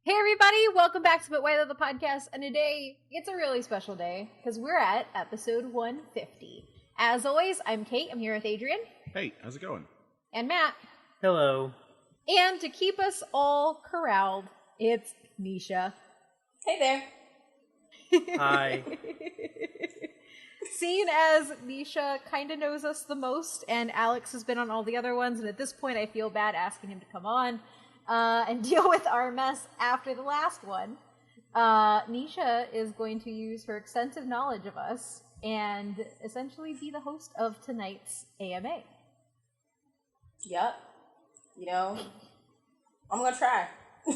Hey everybody, welcome back to But Why Love the Podcast, and today, it's a really special day, because we're at episode 150. As always, I'm Kate, I'm here with Adrian. Hey, how's it going? And Matt. Hello. And to keep us all corralled, it's Nisha. Hey there. Hi. Seeing as Nisha kind of knows us the most, and Alex has been on all the other ones, and at this point I feel bad asking him to come on and deal with our mess after the last one. Nisha is going to use her extensive knowledge of us and essentially be the host of tonight's AMA. Yep. You know, I'm gonna try. No,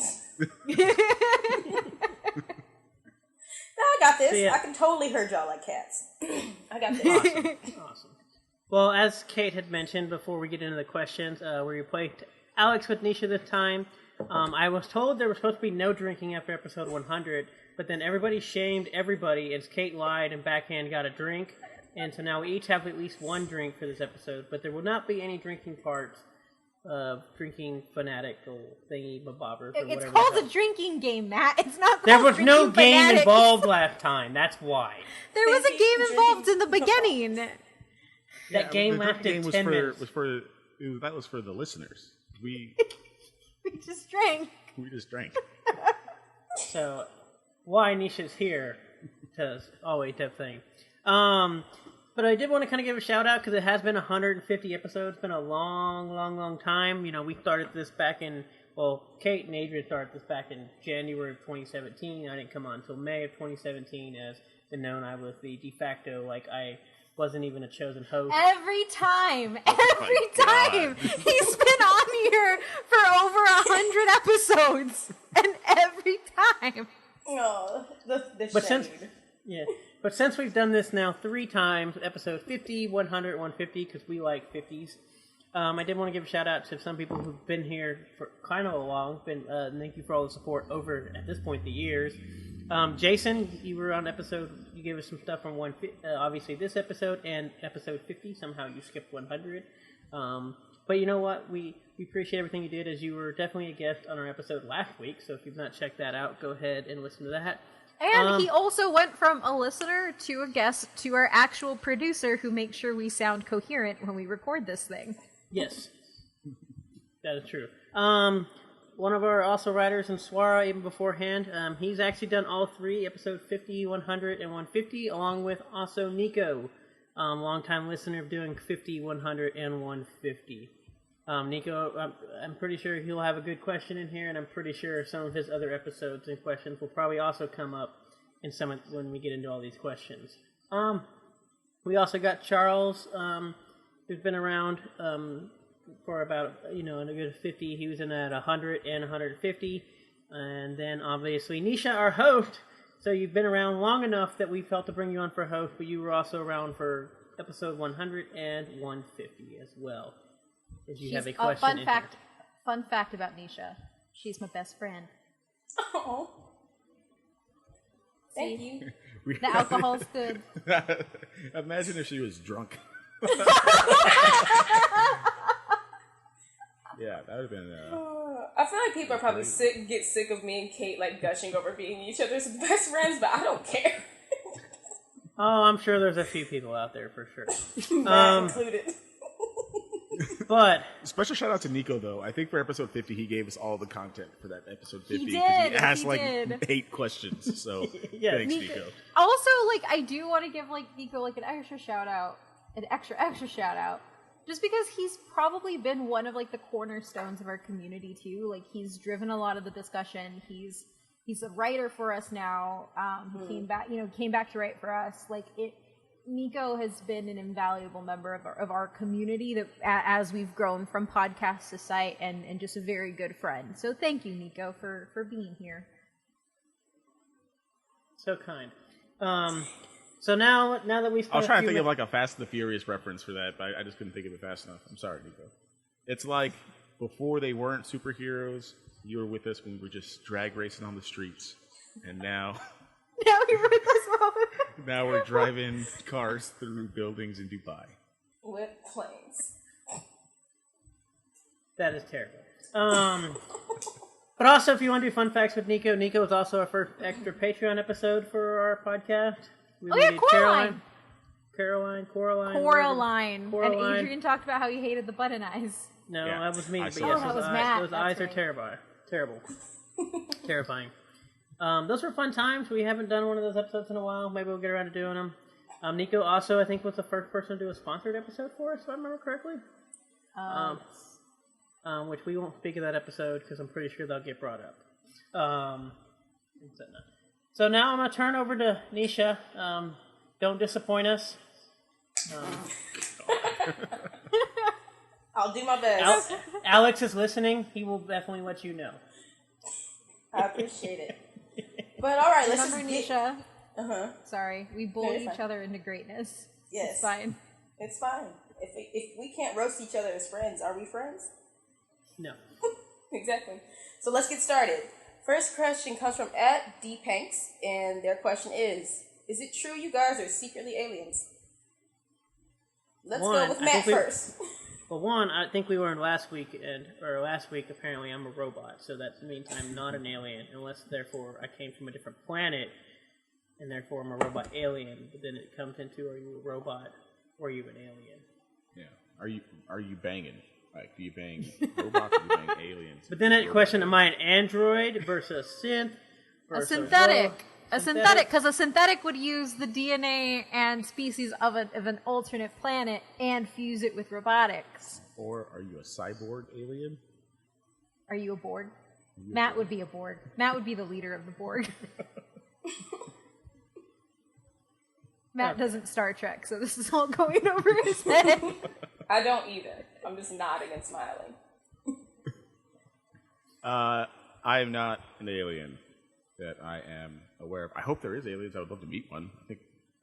I got this. Yeah. I can totally herd y'all like cats. I got this. Awesome. Well, as Kate had mentioned before we get into the questions, we replaced Alex with Nisha this time. I was told there was supposed to be no drinking after episode 100, but then everybody shamed everybody as Kate lied and backhand got a drink. And so now we each have at least one drink for this episode, but there will not be any drinking parts of drinking fanatical thingy bobbers. It's called a drinking game, Matt. It's not called There was no Drinking game Fanatics. involved last time, that's why. There was a game involved in the beginning. That game the lasted game 10 minutes. That was for the listeners. We just drank. drank. So, why Nisha's here to always have thing. But I did want to kind of give a shout out because it has been 150 episodes. It's been a long time. You know, we started this back in, Kate and Adrian started this back in January of 2017. I didn't come on until May of 2017. As been known, I was the de facto, I wasn't even a chosen host. Every time he's been on here for over 100 episodes, and every time. Oh, the But shade. since we've done this now 3 times, episode 50, 100, 150, because we like 50s, I did want to give a shout out to some people who've been here for kind of a long. Thank you for all the support over at this point the years. Jason, you were on episode. You gave us some stuff from obviously this episode and episode 50. Somehow you skipped 100. But you know what? We appreciate everything you did, as you were definitely a guest on our episode last week. So if you've not checked that out, go ahead and listen to that. And he also went from a listener to a guest to our actual producer who makes sure we sound coherent when we record this thing. Yes, that is true. One of our also writers in Swara, even beforehand, he's actually done all 3, episode 50, 100, and 150, along with also Nico, longtime listener of doing 50, 100, and 150. Nico, I'm pretty sure he'll have a good question in here, and I'm pretty sure some of his other episodes and questions will probably also come up in when we get into all these questions. We also got Charles, who's been around for about, a good 50. He was in at 100 and 150. And then, obviously, Nisha, our host. So you've been around long enough that we felt to bring you on for host, but you were also around for episode 100 and 150 as well. If you have a question. Fun fact about Nisha. She's my best friend. Oh. Thank you. The alcohol's good. Imagine if she was drunk. Yeah, that would have been. I feel like people are probably get sick of me and Kate gushing over being each other's best friends, but I don't care. Oh, I'm sure there's a few people out there for sure. Matt included. But Special shout out to Nico though. I think for episode 50 he gave us all the content for that episode 50 He because did, he asked he did. 8 questions. So Yes. thanks, Nico. Also, I do want to give Nico an extra shout out, an extra shout out, just because he's probably been one of the cornerstones of our community too. He's driven a lot of the discussion. He's a writer for us now. He came back to write for us. Nico has been an invaluable member of our community that as we've grown from podcast to site, and just a very good friend. So thank you, Nico, for being here. so kind. So now that we spent I was trying to think of a Fast and the Furious reference for that, but I just couldn't think of it fast enough. I'm sorry, Nico. It's like before they weren't superheroes, you were with us when we were just drag racing on the streets, and now Now we were this moment. now we're driving cars through buildings in Dubai. With planes. That is terrible. But also, if you want to do fun facts with Nico, Nico was also our first extra Patreon episode for our podcast. We yeah, Coraline. Coraline. And Adrian talked about how he hated the button eyes. No, Yeah, that was me. I But saw yes, that. That was those Matt. eyes That's are right. terrible, terrifying. Those were fun times. We haven't done one of those episodes in a while. Maybe we'll get around to doing them. Nico also, I think, was the first person to do a sponsored episode for us, if I remember correctly. Which we won't speak of that episode because I'm pretty sure they'll get brought up. So now I'm going to turn over to Nisha. Don't disappoint us. I'll do my best. Alex is listening. He will definitely let you know. I appreciate it. But all right, let's Remember, just Nisha? Sorry, we bully each other into greatness. Yes. It's fine. It's fine. If we can't roast each other as friends, are we friends? No. Exactly. So let's get started. First question comes from @dpanks, and their question is it true you guys are secretly aliens? Let's go with Matt first. Well, one, I think we learned last week apparently I'm a robot, so that means I'm not an alien, unless therefore I came from a different planet, and therefore I'm a robot alien. But then it comes into, are you a robot or are you an alien? Yeah. Are you banging? Like, do you bang robots or do you bang aliens? But then it question, am I an android versus a synth? A synthetic. A synthetic, because a synthetic would use the DNA and species of an alternate planet and fuse it with robotics. Or are you a cyborg alien? Are you a Borg? Matt would be a Borg. Matt would be the leader of the Borg. Matt doesn't Star Trek, so this is all going over his head. I don't either. I'm just nodding and smiling. I am not an alien that I am aware of. I hope there is aliens. I would love to meet one. I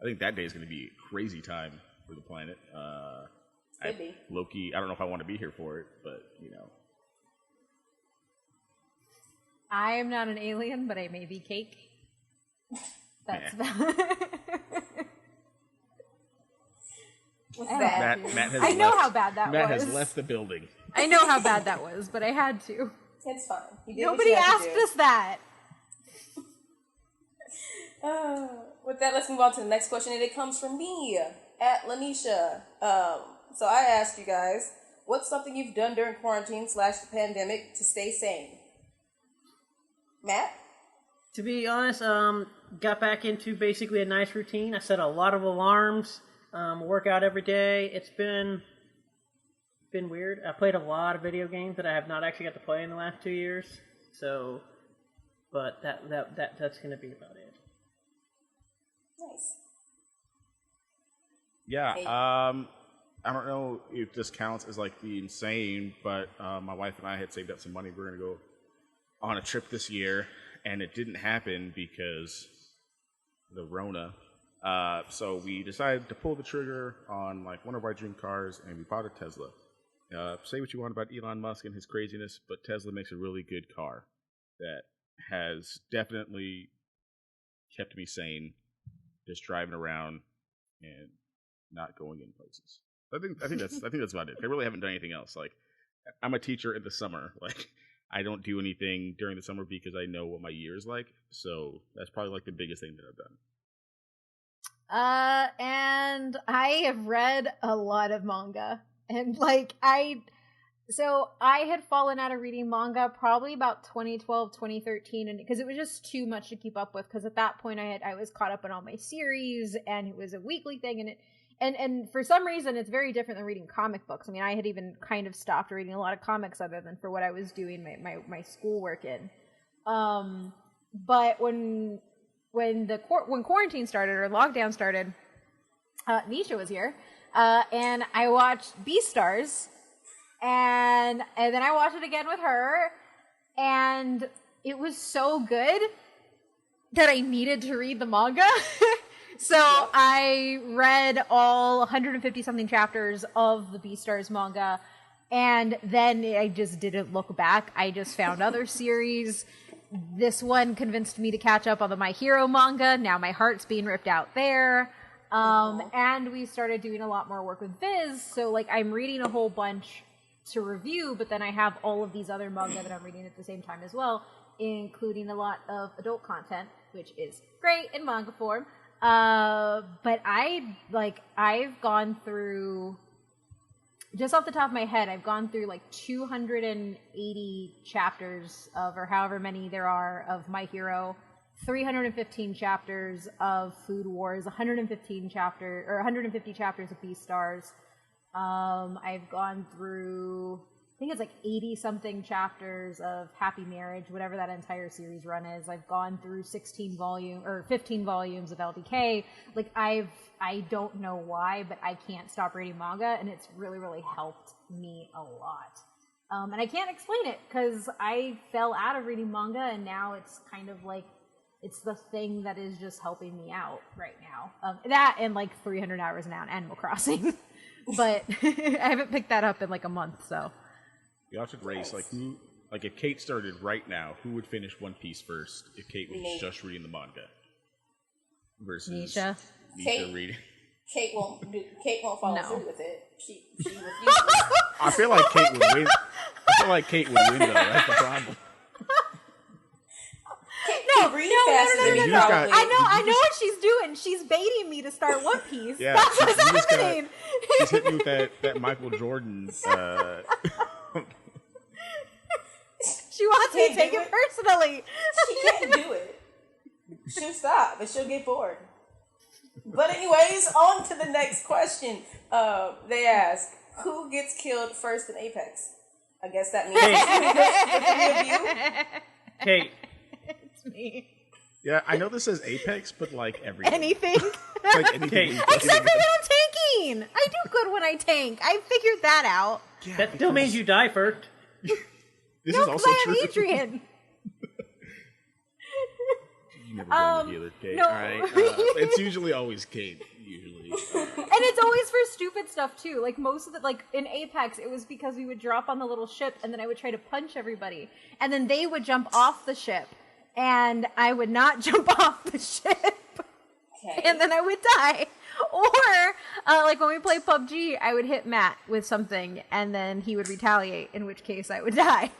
think that day is going to be a crazy time for the planet. Loki, I don't know if I want to be here for it, but, you know. I am not an alien, but I may be cake. That's What's that? Matt has I know left. how bad that Matt was. has left the building. I know how bad that was, but I had to. It's fine. Nobody asked us that. With that, let's move on to the next question, and it comes from me @LaNeysha. So I asked you guys, what's something you've done during quarantine / the pandemic to stay sane? Matt? To be honest, got back into basically a nice routine. I set a lot of alarms, work out every day. It's been weird. I played a lot of video games that I have not actually got to play in the last 2 years. So, but that's going to be about it. Nice. Yeah, I don't know if this counts as like being sane, but my wife and I had saved up some money. We're going to go on a trip this year, and it didn't happen because the Rona. So we decided to pull the trigger on like one of our dream cars, and we bought a Tesla. Say what you want about Elon Musk and his craziness, but Tesla makes a really good car that has definitely kept me sane, just driving around and not going in places. I think that's about it. I really haven't done anything else. Like, I'm a teacher in the summer. Like, I don't do anything during the summer because I know what my year is like. So that's probably like the biggest thing that I've done. And I have read a lot of manga. And like I had fallen out of reading manga probably about 2012, 2013, and because it was just too much to keep up with, because at that point I was caught up in all my series and it was a weekly thing, and for some reason it's very different than reading comic books. I mean, I had even kind of stopped reading a lot of comics other than for what I was doing my schoolwork in. But when quarantine started or lockdown started, Neysha was here. And I watched Beastars, and then I watched it again with her, and it was so good that I needed to read the manga. So I read all 150 something chapters of the Beastars manga, and then I just didn't look back. I just found other series. This one convinced me to catch up on the My Hero manga. Now my heart's being ripped out there. And we started doing a lot more work with Viz, so like I'm reading a whole bunch to review, but then I have all of these other manga that I'm reading at the same time as well, including a lot of adult content, which is great in manga form. But I've gone through, just off the top of my head, I've gone through like 280 chapters of, or however many there are, of My Hero, 315 chapters of Food Wars, 150 chapters of Beastars. I've gone through, I think it's like 80 something chapters of Happy Marriage, whatever that entire series run is. I've gone through 15 volumes of LDK. Like I don't know why, but I can't stop reading manga, and it's really, really helped me a lot. And I can't explain it because I fell out of reading manga, and now it's kind of like, it's the thing that is just helping me out right now. That and like 300 hours now in Animal Crossing. But I haven't picked that up in like a month, so. Y'all should race, like, who, like, if Kate started right now, who would finish One Piece first if Kate was just reading the manga? Versus LaNeysha reading. Kate won't follow through with it. She refuses. I feel like Kate would win. Though. That's the problem. No. I know just, what she's doing. She's baiting me to start One Piece. Yeah, That's what's happening. Just hit me with that Michael Jordan. She wants me to take it personally. She can't do it. She'll stop, but she'll get bored. But anyways, on to the next question. They ask, who gets killed first in Apex? I guess that means the three of you. Kate. It's me. Yeah, I know this says Apex, but like everything. Anything. Like anything. Except for when I'm tanking. I do good when I tank. I figured that out. Yeah, That still means you die first. This No, is also I true. am Adrian. You never blame the healer, Kate. no. All right. It's usually always Kate. Usually. And it's always for stupid stuff too. Like most of the, like in Apex, it was because we would drop on the little ship and then I would try to punch everybody. And then they would jump off the ship. And I would not jump off the ship. Okay. And then I would die. Or, like when we play PUBG, I would hit Matt with something and then he would retaliate, in which case I would die.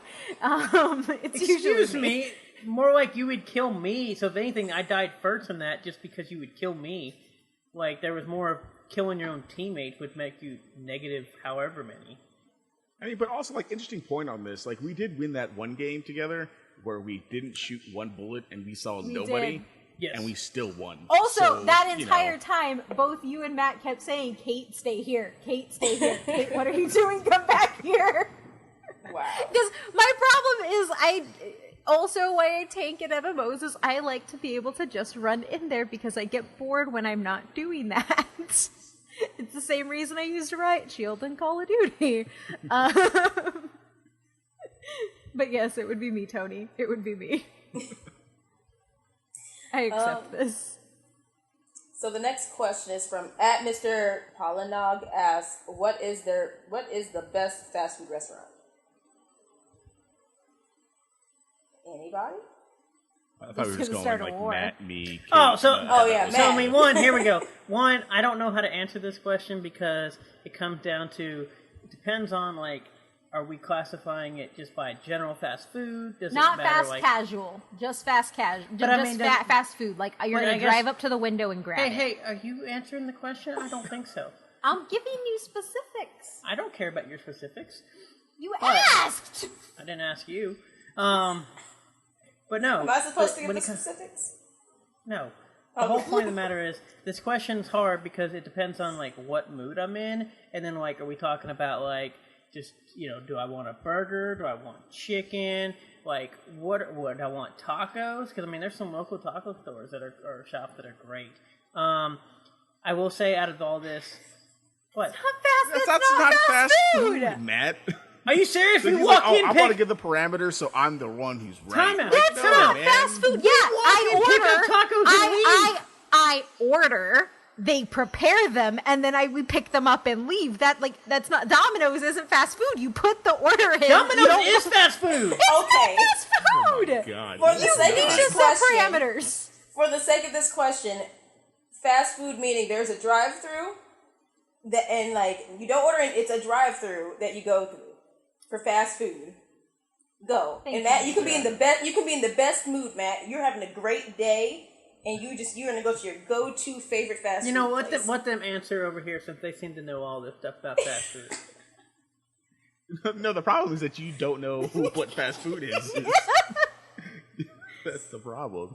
It's usually Excuse me. More like you would kill me. So if anything, I died first in that just because you would kill me. Like there was more of killing your own teammates would make you negative however many. I mean, but also like interesting point on this. Like we did win that one game together where we didn't shoot one bullet and we saw nobody. did. Yes. And we still won. Also, So, that entire time, both you and Matt kept saying, Kate, stay here. Kate, stay here. Kate, what are you doing? Come back here. Wow. Because my problem is, also why I tank in MMOs is I like to be able to just run in there because I get bored when I'm not doing that. It's the same reason I used to Riot Shield in Call of Duty. But yes, it would be me, Tony. It would be me. I accept this. So the next question is from @Mr. Palanog asks, what is the best fast food restaurant? Anybody? I thought we were just going start a like war. Matt, me. Kate, Oh, so yeah, so Matt. I mean, one. Here we go. One, I don't know how to answer this question because it comes down to it depends on like, are we classifying it just by general fast food? Does Not it matter, fast like, casual, just fast casual. But I Just mean, does- fast food. Like you're But gonna I guess- drive up to the window and grab it. Hey, are you answering the question? I don't think so. I'm giving you specifics. I don't care about your specifics. You But- asked. I didn't ask you. But no. Am I supposed to give when the it comes- specifics? No. The whole point of the matter is, this question's hard because it depends on, like, what mood I'm in, and then, like, are we talking about, like, just, you know, do I want a burger? Do I want chicken? Like, what I want tacos? Because, I mean, there's some local taco stores that or shops that are great. I will say, out of all this, what? That's not fast food. food, Matt. Are you serious? So We he's walk like, in, I want to pick... give the parameters, so I'm the one who's right. Time out. That's No, not man. fast food. Yeah, I in, pick up order. tacos and leave. I order. They prepare them, and then we pick them up and leave. That's not Domino's. Isn't fast food. You put the order in. Domino's is fast food! Okay. Fast food. Oh my God. For the You sake of need this to set question, parameters. for the sake of this question, fast food meaning there's a drive-through that, and like you don't order it, it's a drive-through that you go through. for fast food. Go. Thank and Matt, you. you can be in the best. You can be in the best mood, Matt. You're having a great day, and you're gonna go to your go-to favorite fast food. You know what? place. Let them answer over here since they seem to know all this stuff about fast food. No, the problem is that you don't know what fast food is. That's the problem.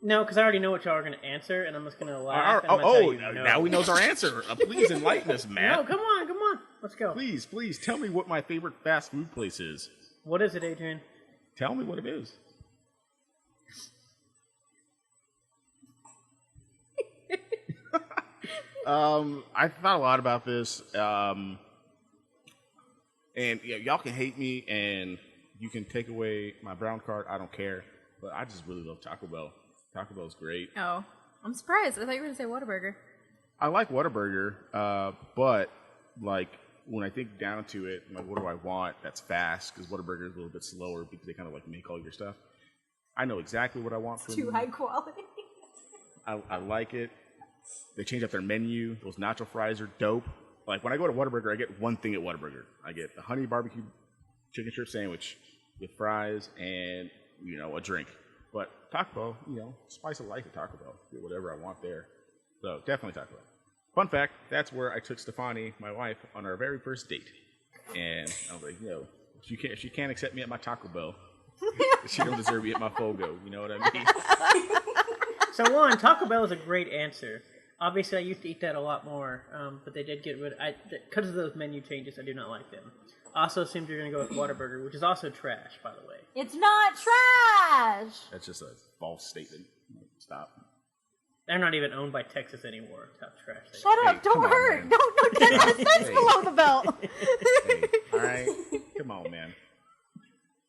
No, because I already know what y'all are going to answer, and I'm just going to laugh. And I'm gonna tell you no. Now we know our answer. Please enlighten us, Matt. No, come on. Let's go. Please, tell me what my favorite fast food place is. What is it, Adrian? Tell me what it is. I thought a lot about this, and y'all can hate me, and you can take away my brown card. I don't care, but I just really love Taco Bell. Taco Bell's great. Oh, I'm surprised. I thought you were going to say Whataburger. I like Whataburger, but like when I think down to it, like what do I want that's fast? Because Whataburger is a little bit slower because they kind of like make all your stuff. I know exactly what I want from Too high quality. I like it. They change up their menu. Those nacho fries are dope. Like when I go to Whataburger, I get one thing at Whataburger. I get the honey barbecue chicken strip sandwich with fries and a drink. But Taco Bell, spice of life at Taco Bell. Get whatever I want there. So definitely Taco Bell. Fun fact, that's where I took Stefani, my wife, on our very first date. And I was like, if she can't accept me at my Taco Bell, she don't deserve me at my Fogo. You know what I mean? So one, Taco Bell is a great answer. Obviously, I used to eat that a lot more, but they did get rid of because of those menu changes, I do not like them. Also assumed you're going to go with Whataburger, which is also trash, by the way. It's not trash! That's just a false statement. Stop. They're not even owned by Texas anymore. How trash they Shut are. up! Don't come on, hurt! man. Don't 10 cents below the belt! Hey, all right? Come on, man.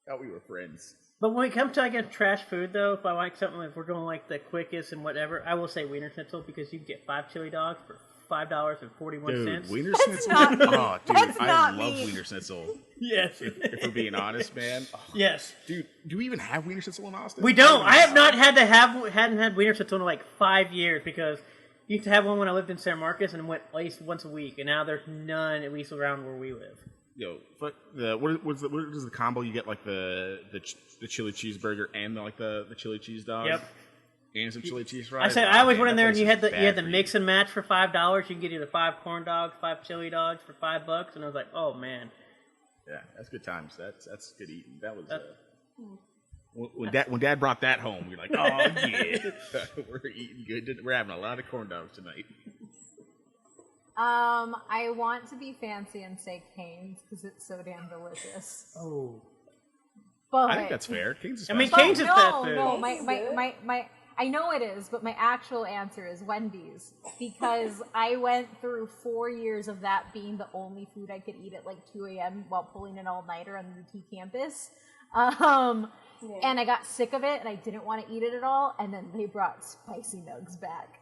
Thought we were friends. But when it comes to, I guess, trash food, though, if I like something, if we're going like the quickest and whatever, I will say Wiener Schnitzel because you can get 5 chili dogs for $5.41. Dude, Wiener Schnitzel? not me. Oh, dude, That's I not love me. Wiener Schnitzel. Yes. If we're being honest, man. Oh, Yes. dude, do we even have Wiener Schnitzel in Austin? We don't. I have not hadn't had Wiener Schnitzel in like 5 years because you used to have one when I lived in San Marcos and went at least once a week, and now there's none at least around where we live. Yo, what is the combo? You get like the chili cheeseburger and the chili cheese dog. Yep. And some chili cheese fries. I always went man, in there and you had that place is the bad for mix and match for $5. You can get either 5 corn dogs, 5 chili dogs for $5, and I was like, oh man. Yeah, that's good times. That's good eating. That was when Dad brought that home. We're like, oh yeah, we're eating good. We're having a lot of corn dogs tonight. I want to be fancy and say Cane's because it's so damn delicious. Oh. But I think that's fair. Cane's is I mean, fast Cane's food. is fast food. No, my I know it is, but my actual answer is Wendy's because I went through 4 years of that being the only food I could eat at like 2 a.m. while pulling an all-nighter on the UT campus. And I got sick of it and I didn't want to eat it at all. And then they brought spicy nugs back.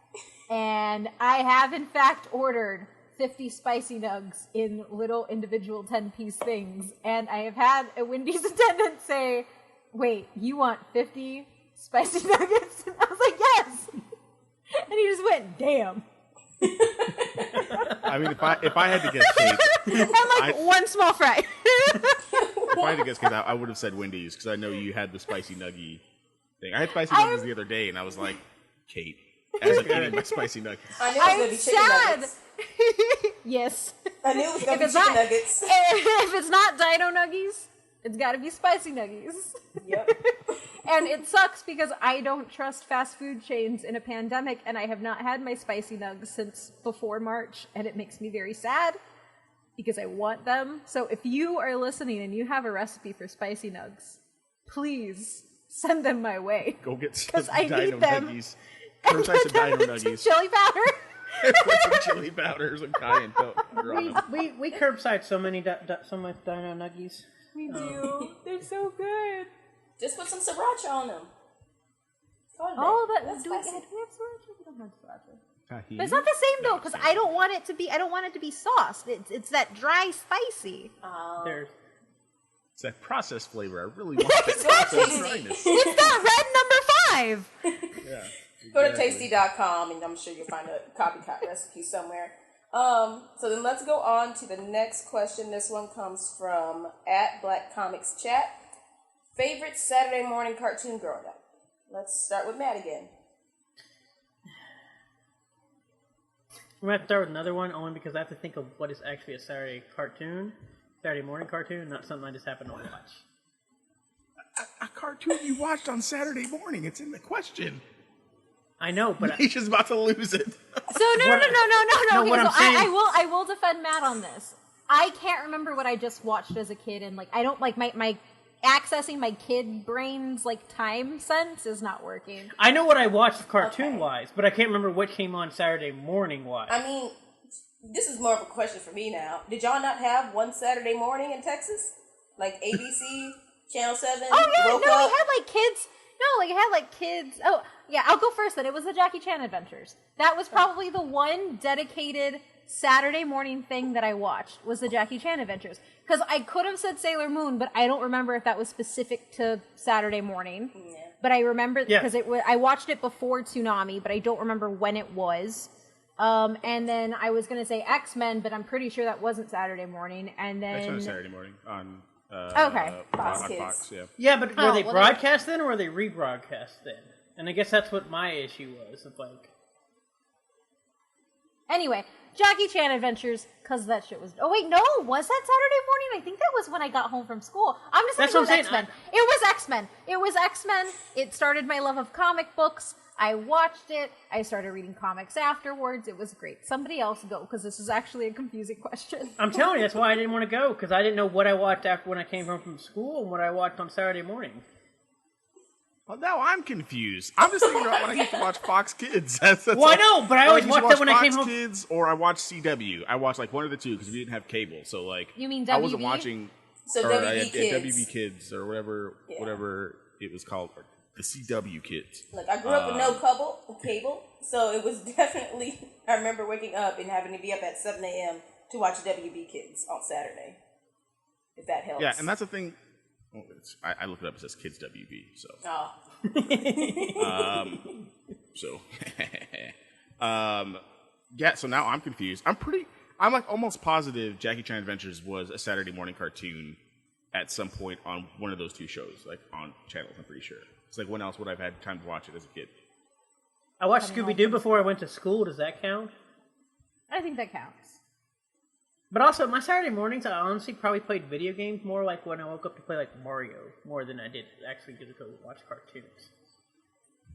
And I have in fact ordered 50 spicy nugs in little individual 10-piece things. And I have had a Wendy's attendant say, wait, you want 50 spicy nuggets? And I was like, yes. And he just went, damn. I mean, if I had to guess Kate, And like one small fry. if I had to guess Kate, I would have said Wendy's because I know you had the spicy nuggy thing. I had spicy nuggets the other day, and I was like, Kate, as I'm eating my spicy nuggets. I knew it was gonna I'm be chicken sad. nuggets. Yes. I knew it was gonna be it's chicken not- nuggets. If it's not Dino Nuggies, it's got to be spicy Nuggies. Yep. And it sucks because I don't trust fast food chains in a pandemic, and I have not had my spicy nugs since before March, and it makes me very sad because I want them. So if you are listening and you have a recipe for spicy nugs, please send them my way. Go get some 'Cause I Dino need them. Nuggies. Curbside some Dino Some Nuggies. chili powder. Put some chili powder, some cayenne pepper on them. We curbside so much Dino Nuggies. We do. They're so good. Just put some sriracha on them. Oh, That's do we have spicy. sriracha? We don't have sriracha. Tahini? But it's not the same though, because I don't want it to be sauced. It's that dry spicy. There's It's that processed flavor. I really want that Exactly. processed dryness. It's that red number 5. Yeah. Go to exactly. tasty.com and I'm sure you'll find a copycat recipe somewhere. So then let's go on to the next question. This one comes from @BlackComicsChat. Favorite Saturday morning cartoon growing up? Let's start with Matt again. I'm going to have to start with another one only because I have to think of what is actually a Saturday morning cartoon, not something I just happen to watch. A cartoon you watched on Saturday morning. It's in the question. I know, but He's about to lose it. So no. No, Okay, what so I'm saying- I will defend Matt on this. I can't remember what I just watched as a kid, and like I don't like my accessing my kid brain's like time sense is not working. I know what I watched cartoon-wise, but I can't remember what came on Saturday morning-wise. I mean, this is more of a question for me now. Did y'all not have one Saturday morning in Texas? Like ABC, Channel 7, Oh yeah, Woke no, Up? we had like kids. No, like it had like kids. Oh yeah, I'll go first. Then it was the Jackie Chan Adventures. That was probably the one dedicated Saturday morning thing that I watched was the Jackie Chan Adventures. Because I could have said Sailor Moon, but I don't remember if that was specific to Saturday morning. Yeah. But I remember Yeah. because I watched it before Toonami, but I don't remember when it was. And then I was gonna say X-Men, but I'm pretty sure that wasn't Saturday morning. And then It's on Saturday morning on Okay. Fox on Kids. Fox, yeah. Yeah, but were Oh, they well, broadcast then, or were they rebroadcast then? And I guess that's what my issue was. Of like, Anyway, Jackie Chan Adventures, because that shit was... Oh, wait, no! Was that Saturday morning? I think that was when I got home from school. I'm just That's going to what go I'm with saying. X-Men. It was X-Men. It was X-Men. It started my love of comic books. I watched it. I started reading comics afterwards. It was great. Somebody else go, because this is actually a confusing question. I'm telling you, that's why I didn't want to go, because I didn't know what I watched after when I came home from school and what I watched on Saturday morning. Well, now I'm confused. I'm just thinking about when I used to watch Fox Kids. That's Well, I know, but I always used to watched that when I Fox came home. Kids, or I watched CW. I watched like one of the two because we didn't have cable. So like, You mean I wasn't WB? watching. So or, WB Kids. WB Kids or whatever it was called, or the CW Kids. Look, I grew up with no cable, so it was definitely... I remember waking up and having to be up at 7 a.m. to watch WB Kids on Saturday, if that helps. Yeah, and that's the thing. Well, I looked it up. It says Kids WB. So. Oh. Yeah, so now I'm confused. I'm like almost positive Jackie Chan Adventures was a Saturday morning cartoon at some point on one of those two shows, like on channels, I'm pretty sure. It's like when else would I have had time to watch it as a kid? I watched Scooby-Doo before I went to school. Does that count? I think that counts. But also, my Saturday mornings, I honestly probably played video games more like when I woke up to play like Mario, more than I did actually get to go watch cartoons.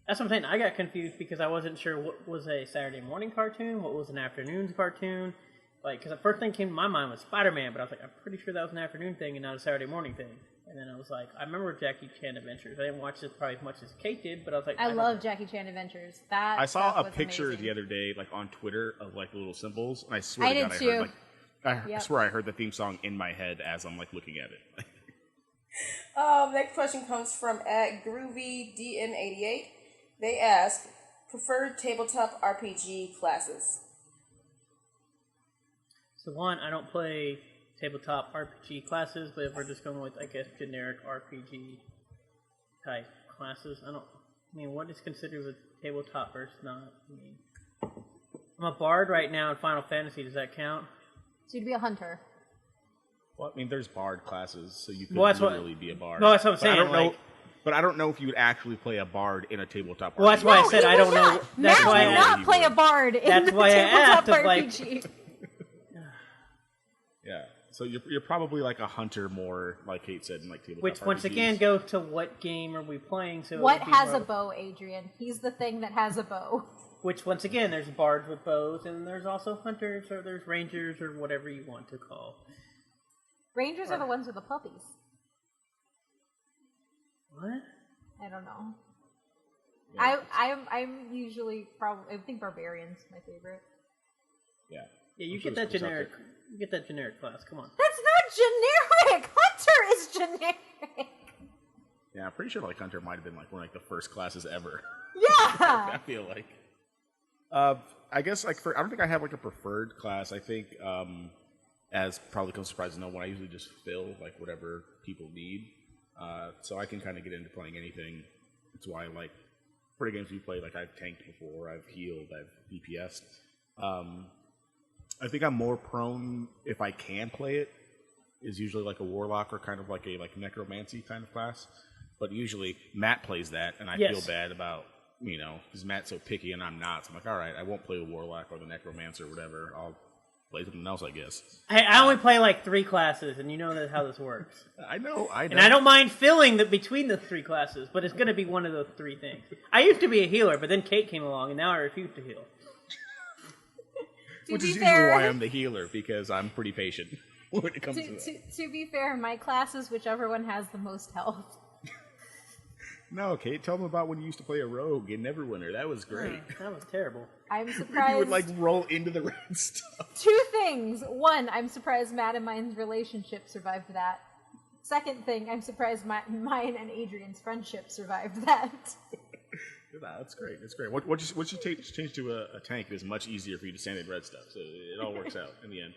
That's what I'm saying. I got confused because I wasn't sure what was a Saturday morning cartoon, what was an afternoons cartoon. Like, because the first thing came to my mind was Spider-Man, but I was like, I'm pretty sure that was an afternoon thing and not a Saturday morning thing. And then I was like, I remember Jackie Chan Adventures. I didn't watch this probably as much as Kate did, but I was like, I don't love know. Jackie Chan Adventures. That I saw stuff a was picture amazing. the other day, like on Twitter, of like the little symbols, and I swear I to did God, too. I heard I Yep. swear I heard the theme song in my head as I'm like looking at it. Next question comes from @GroovyDN88. They ask, preferred tabletop RPG classes. So one, I don't play tabletop RPG classes, but if we're just going with, I guess, generic RPG type classes, I mean, what is considered a tabletop versus not? I mean, I'm a bard right now in Final Fantasy. Does that count? So you'd be a hunter. Well, I mean, there's bard classes, so you could Well, that's what- literally be a bard. No, that's what I'm But saying, I don't know. like- But I don't know if you would actually play a bard in a tabletop. Well, that's why I No, said he I would don't know. not. That's Matt why would I not he play would. a bard in That's the why I asked tabletop if, like- RPG. Yeah, so you're probably like a hunter more, like Kate said, in like tabletop. Which, once RPGs. again, goes to what game are we playing? So it What would be has more- a bow, Adrian? He's the thing that has a bow. Which, once again, there's bards with bows, and there's also hunters, or there's rangers, or whatever you want to call. Rangers are the ones with the puppies. What? I don't know. Yeah. I'm usually probably I think barbarian's my favorite. Yeah. Yeah, you I'm sure get that there's stuff generic. You get that generic class. Come on. That's not generic. Hunter is generic. Yeah, I'm pretty sure like hunter might have been like one of like the first classes ever. Yeah. I feel like. I guess like I don't think I have like a preferred class. I think as probably comes surprise to no one, I usually just fill like whatever people need. So I can kind of get into playing anything. That's why like for the games we play, like I've tanked before, I've healed, I've DPS'd. I think I'm more prone, if I can play it, is usually like a warlock or kind of like a necromancy kind of class. But usually Matt plays that, and I feel bad about, because Matt's so picky and I'm not. So I'm like, all right, I won't play the warlock or the necromancer or whatever. I'll play something else, I guess. Hey, I only play like 3 classes, and you know how this works. I know. And I don't mind filling between the 3 classes, but it's going to be one of those 3 things. I used to be a healer, but then Kate came along, and now I refuse to heal. Which is usually why I'm the healer, because I'm pretty patient when it comes to that. To be fair, my class is whichever one has the most health. No, Kate, tell them about when you used to play a rogue in Neverwinter. That was great. That was terrible. I'm surprised. You would roll into the red stuff. 2 things. 1, I'm surprised Matt and mine's relationship survived that. Second thing, I'm surprised mine and Adrian's friendship survived that. That's great. That's great. Once you change to a tank, it is much easier for you to stand in red stuff. So it all works out in the end.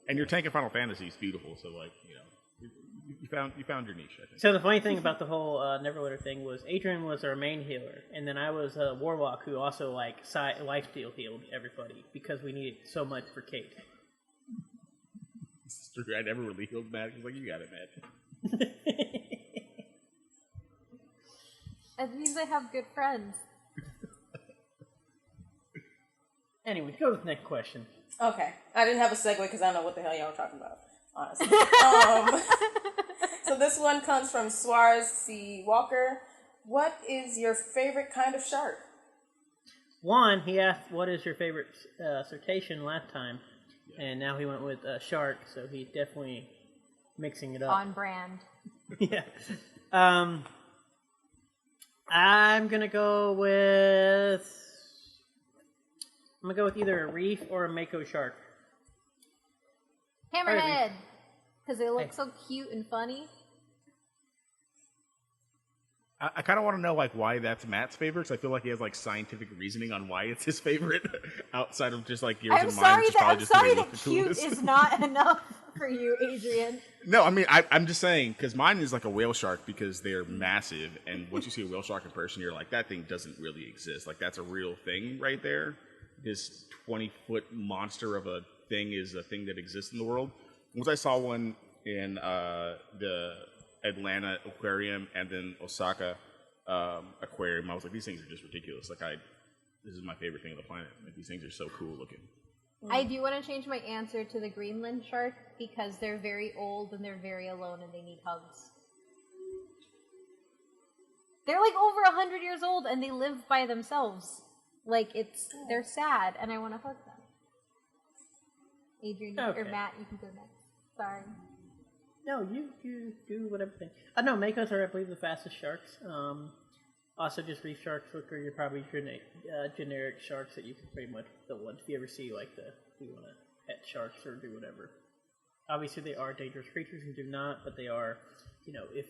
And your tank in Final Fantasy is beautiful. So you found your niche, I think. So the funny thing about the whole Neverwinter thing was Adrian was our main healer, and then I was a warlock who also lifesteal healed everybody because we needed so much for Kate. It's true. I never really healed Matt. He's like, you got it, Matt. It means I have good friends. Anyway, go to the next question. Okay. I didn't have a segue because I don't know what the hell y'all were talking about, honestly. So this one comes from Suarez C. Walker. What is your favorite kind of shark? One, he asked, what is your favorite cetacean last time? And now he went with shark, so he's definitely mixing it up. On brand. Yeah. I'm gonna go with either a reef or a mako shark. Hammerhead! Because they look so cute and funny. I kind of want to know why that's Matt's favorite, because I feel like he has scientific reasoning on why it's his favorite, outside of just yours and mine. I'm sorry that cute is not enough for you, Adrian. No, I mean I'm just saying, because mine is like a whale shark because they're massive, and once you see a whale shark in person, you're like, that thing doesn't really exist. That's a real thing right there. This 20-foot monster of a thing is a thing that exists in the world. Once I saw one in the Atlanta aquarium and then Osaka aquarium, I was like, these things are just ridiculous. This is my favorite thing on the planet. These things are so cool looking. I do want to change my answer to the Greenland shark because they're very old and they're very alone and they need hugs. They're over 100 years old and they live by themselves. They're sad and I want to hug them. Adrian or Matt, you can go next. Sorry. No, you do whatever thing. No, makos are, I believe, the fastest sharks. Also, just reef sharks, which are probably generic sharks that you can pretty much the ones if you ever see you want to pet sharks or do whatever. Obviously, they are dangerous creatures and do not, but they are, if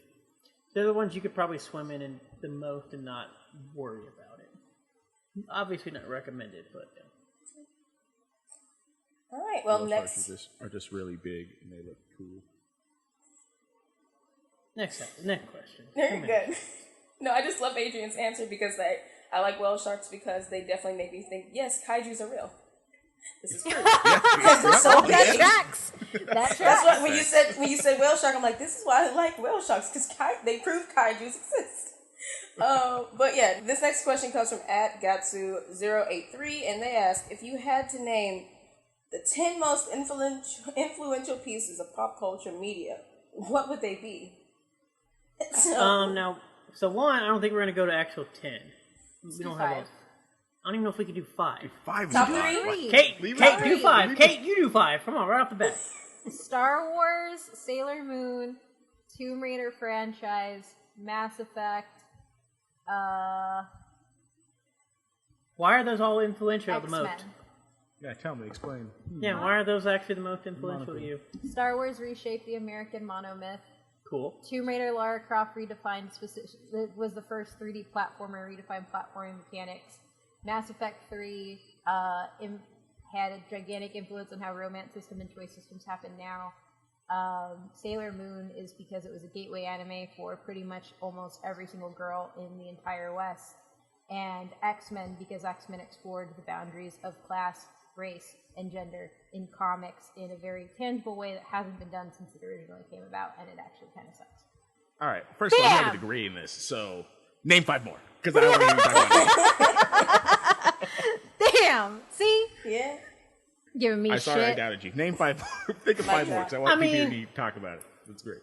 they're the ones you could probably swim in the most and not worry about it. Obviously, not recommended, but. All right. Well, next are just really big and they look cool. Next question. Very good. No, I just love Adrian's answer because I like whale sharks because they definitely make me think, yes, kaijus are real. This is true. That tracks. That's what when you said whale shark, I'm like, this is why I like whale sharks because they prove kaijus exist. But yeah, this next question comes from @Gatsu083, and they ask, if you had to name the 10 most influential pieces of pop culture media, what would they be? So one, I don't think we're gonna go to actual 10. We don't have all. I don't even know if we can do 5. 5 Top is three. Kate, do 5. Kate, you do 5. Come on, right off the bat. Star Wars, Sailor Moon, Tomb Raider franchise, Mass Effect. Why are those all influential the most? X-Men. Yeah, tell me, explain. Yeah, why are those actually the most influential to you? Star Wars reshaped the American monomyth. Cool. Tomb Raider Lara Croft redefined was the first 3D platformer redefined platforming mechanics. Mass Effect 3 had a gigantic influence on how romance system and choice systems happen now. Sailor Moon is because it was a gateway anime for pretty much almost every single girl in the entire West. And X-Men because X-Men explored the boundaries of class race, and gender in comics in a very tangible way that hasn't been done since it originally came about, and it actually kind of sucks. All right. First of all, you have a degree in this, so name 5 more. Because I don't want to even talk about it. Damn! See? Yeah. Giving me shit. Sorry I doubted you. Name 5 more. Think of 5 more, because I want people to hear me talk about it. That's great.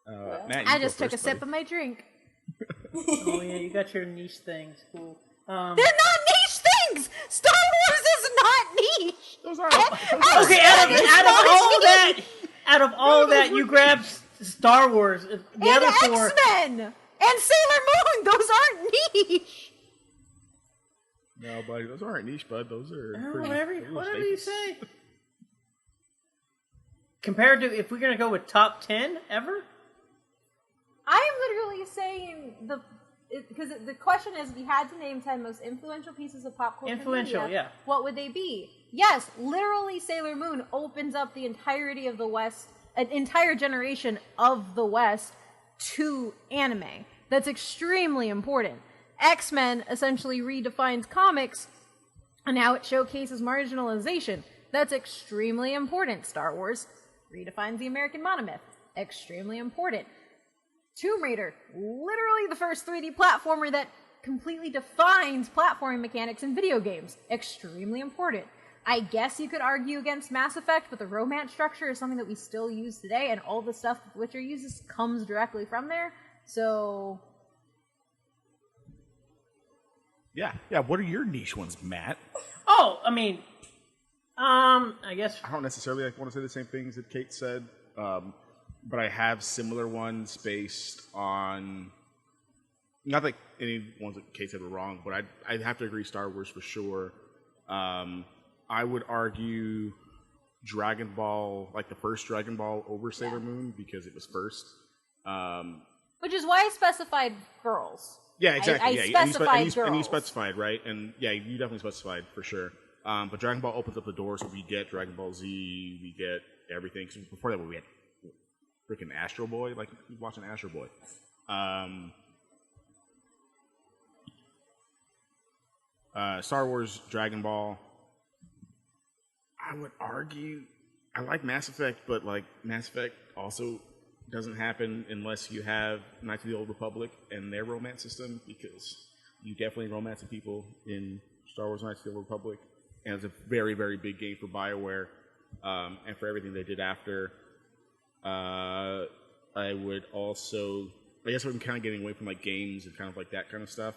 Matt, I just took a sip of my drink. Oh yeah, you got your niche things. Cool. They're not niche things! Star Wars is not niche! Those are. Okay, out of all that, you grabbed Star Wars. The and other 4. X-Men! And Sailor Moon! Those aren't niche! No, buddy, those aren't niche, bud. Those are whatever you say. Compared to, if we're gonna go with top 10 ever, I am literally saying because the question is, if you had to name 10 most influential pieces of pop culture media, yeah. what would they be? Yes, literally Sailor Moon opens up the entirety of the West, an entire generation of the West, to anime. That's extremely important. X-Men essentially redefines comics and how it showcases marginalization. That's extremely important. Star Wars redefines the American monomyth. Extremely important. Tomb Raider, literally the first 3D platformer that completely defines platforming mechanics in video games. Extremely important. I guess you could argue against Mass Effect, but the romance structure is something that we still use today, and all the stuff that Witcher uses comes directly from there. So... Yeah. What are your niche ones, Matt? Oh, I mean, I guess I don't necessarily want to say the same things that Kate said, but I have similar ones based on. Not that any ones that Kate said were wrong, but I'd have to agree Star Wars for sure. I would argue Dragon Ball, like the first Dragon Ball over Sailor Moon, because it was first. Which is why I specified girls. Yeah, exactly. I specified girls. And you specified, right? And yeah, you definitely specified for sure. But Dragon Ball opens up the door, so we get Dragon Ball Z, we get everything. So before that, we had freaking Astro Boy, like watching Astro Boy. Star Wars, Dragon Ball. I would argue I like Mass Effect, but like Mass Effect also doesn't happen unless you have Knights of the Old Republic and their romance system, because you definitely romance people in Star Wars Knights of the Old Republic, and it's a very, very big game for BioWare, and for everything they did after. I would also, I guess I'm kind of getting away from like games and kind of like that kind of stuff.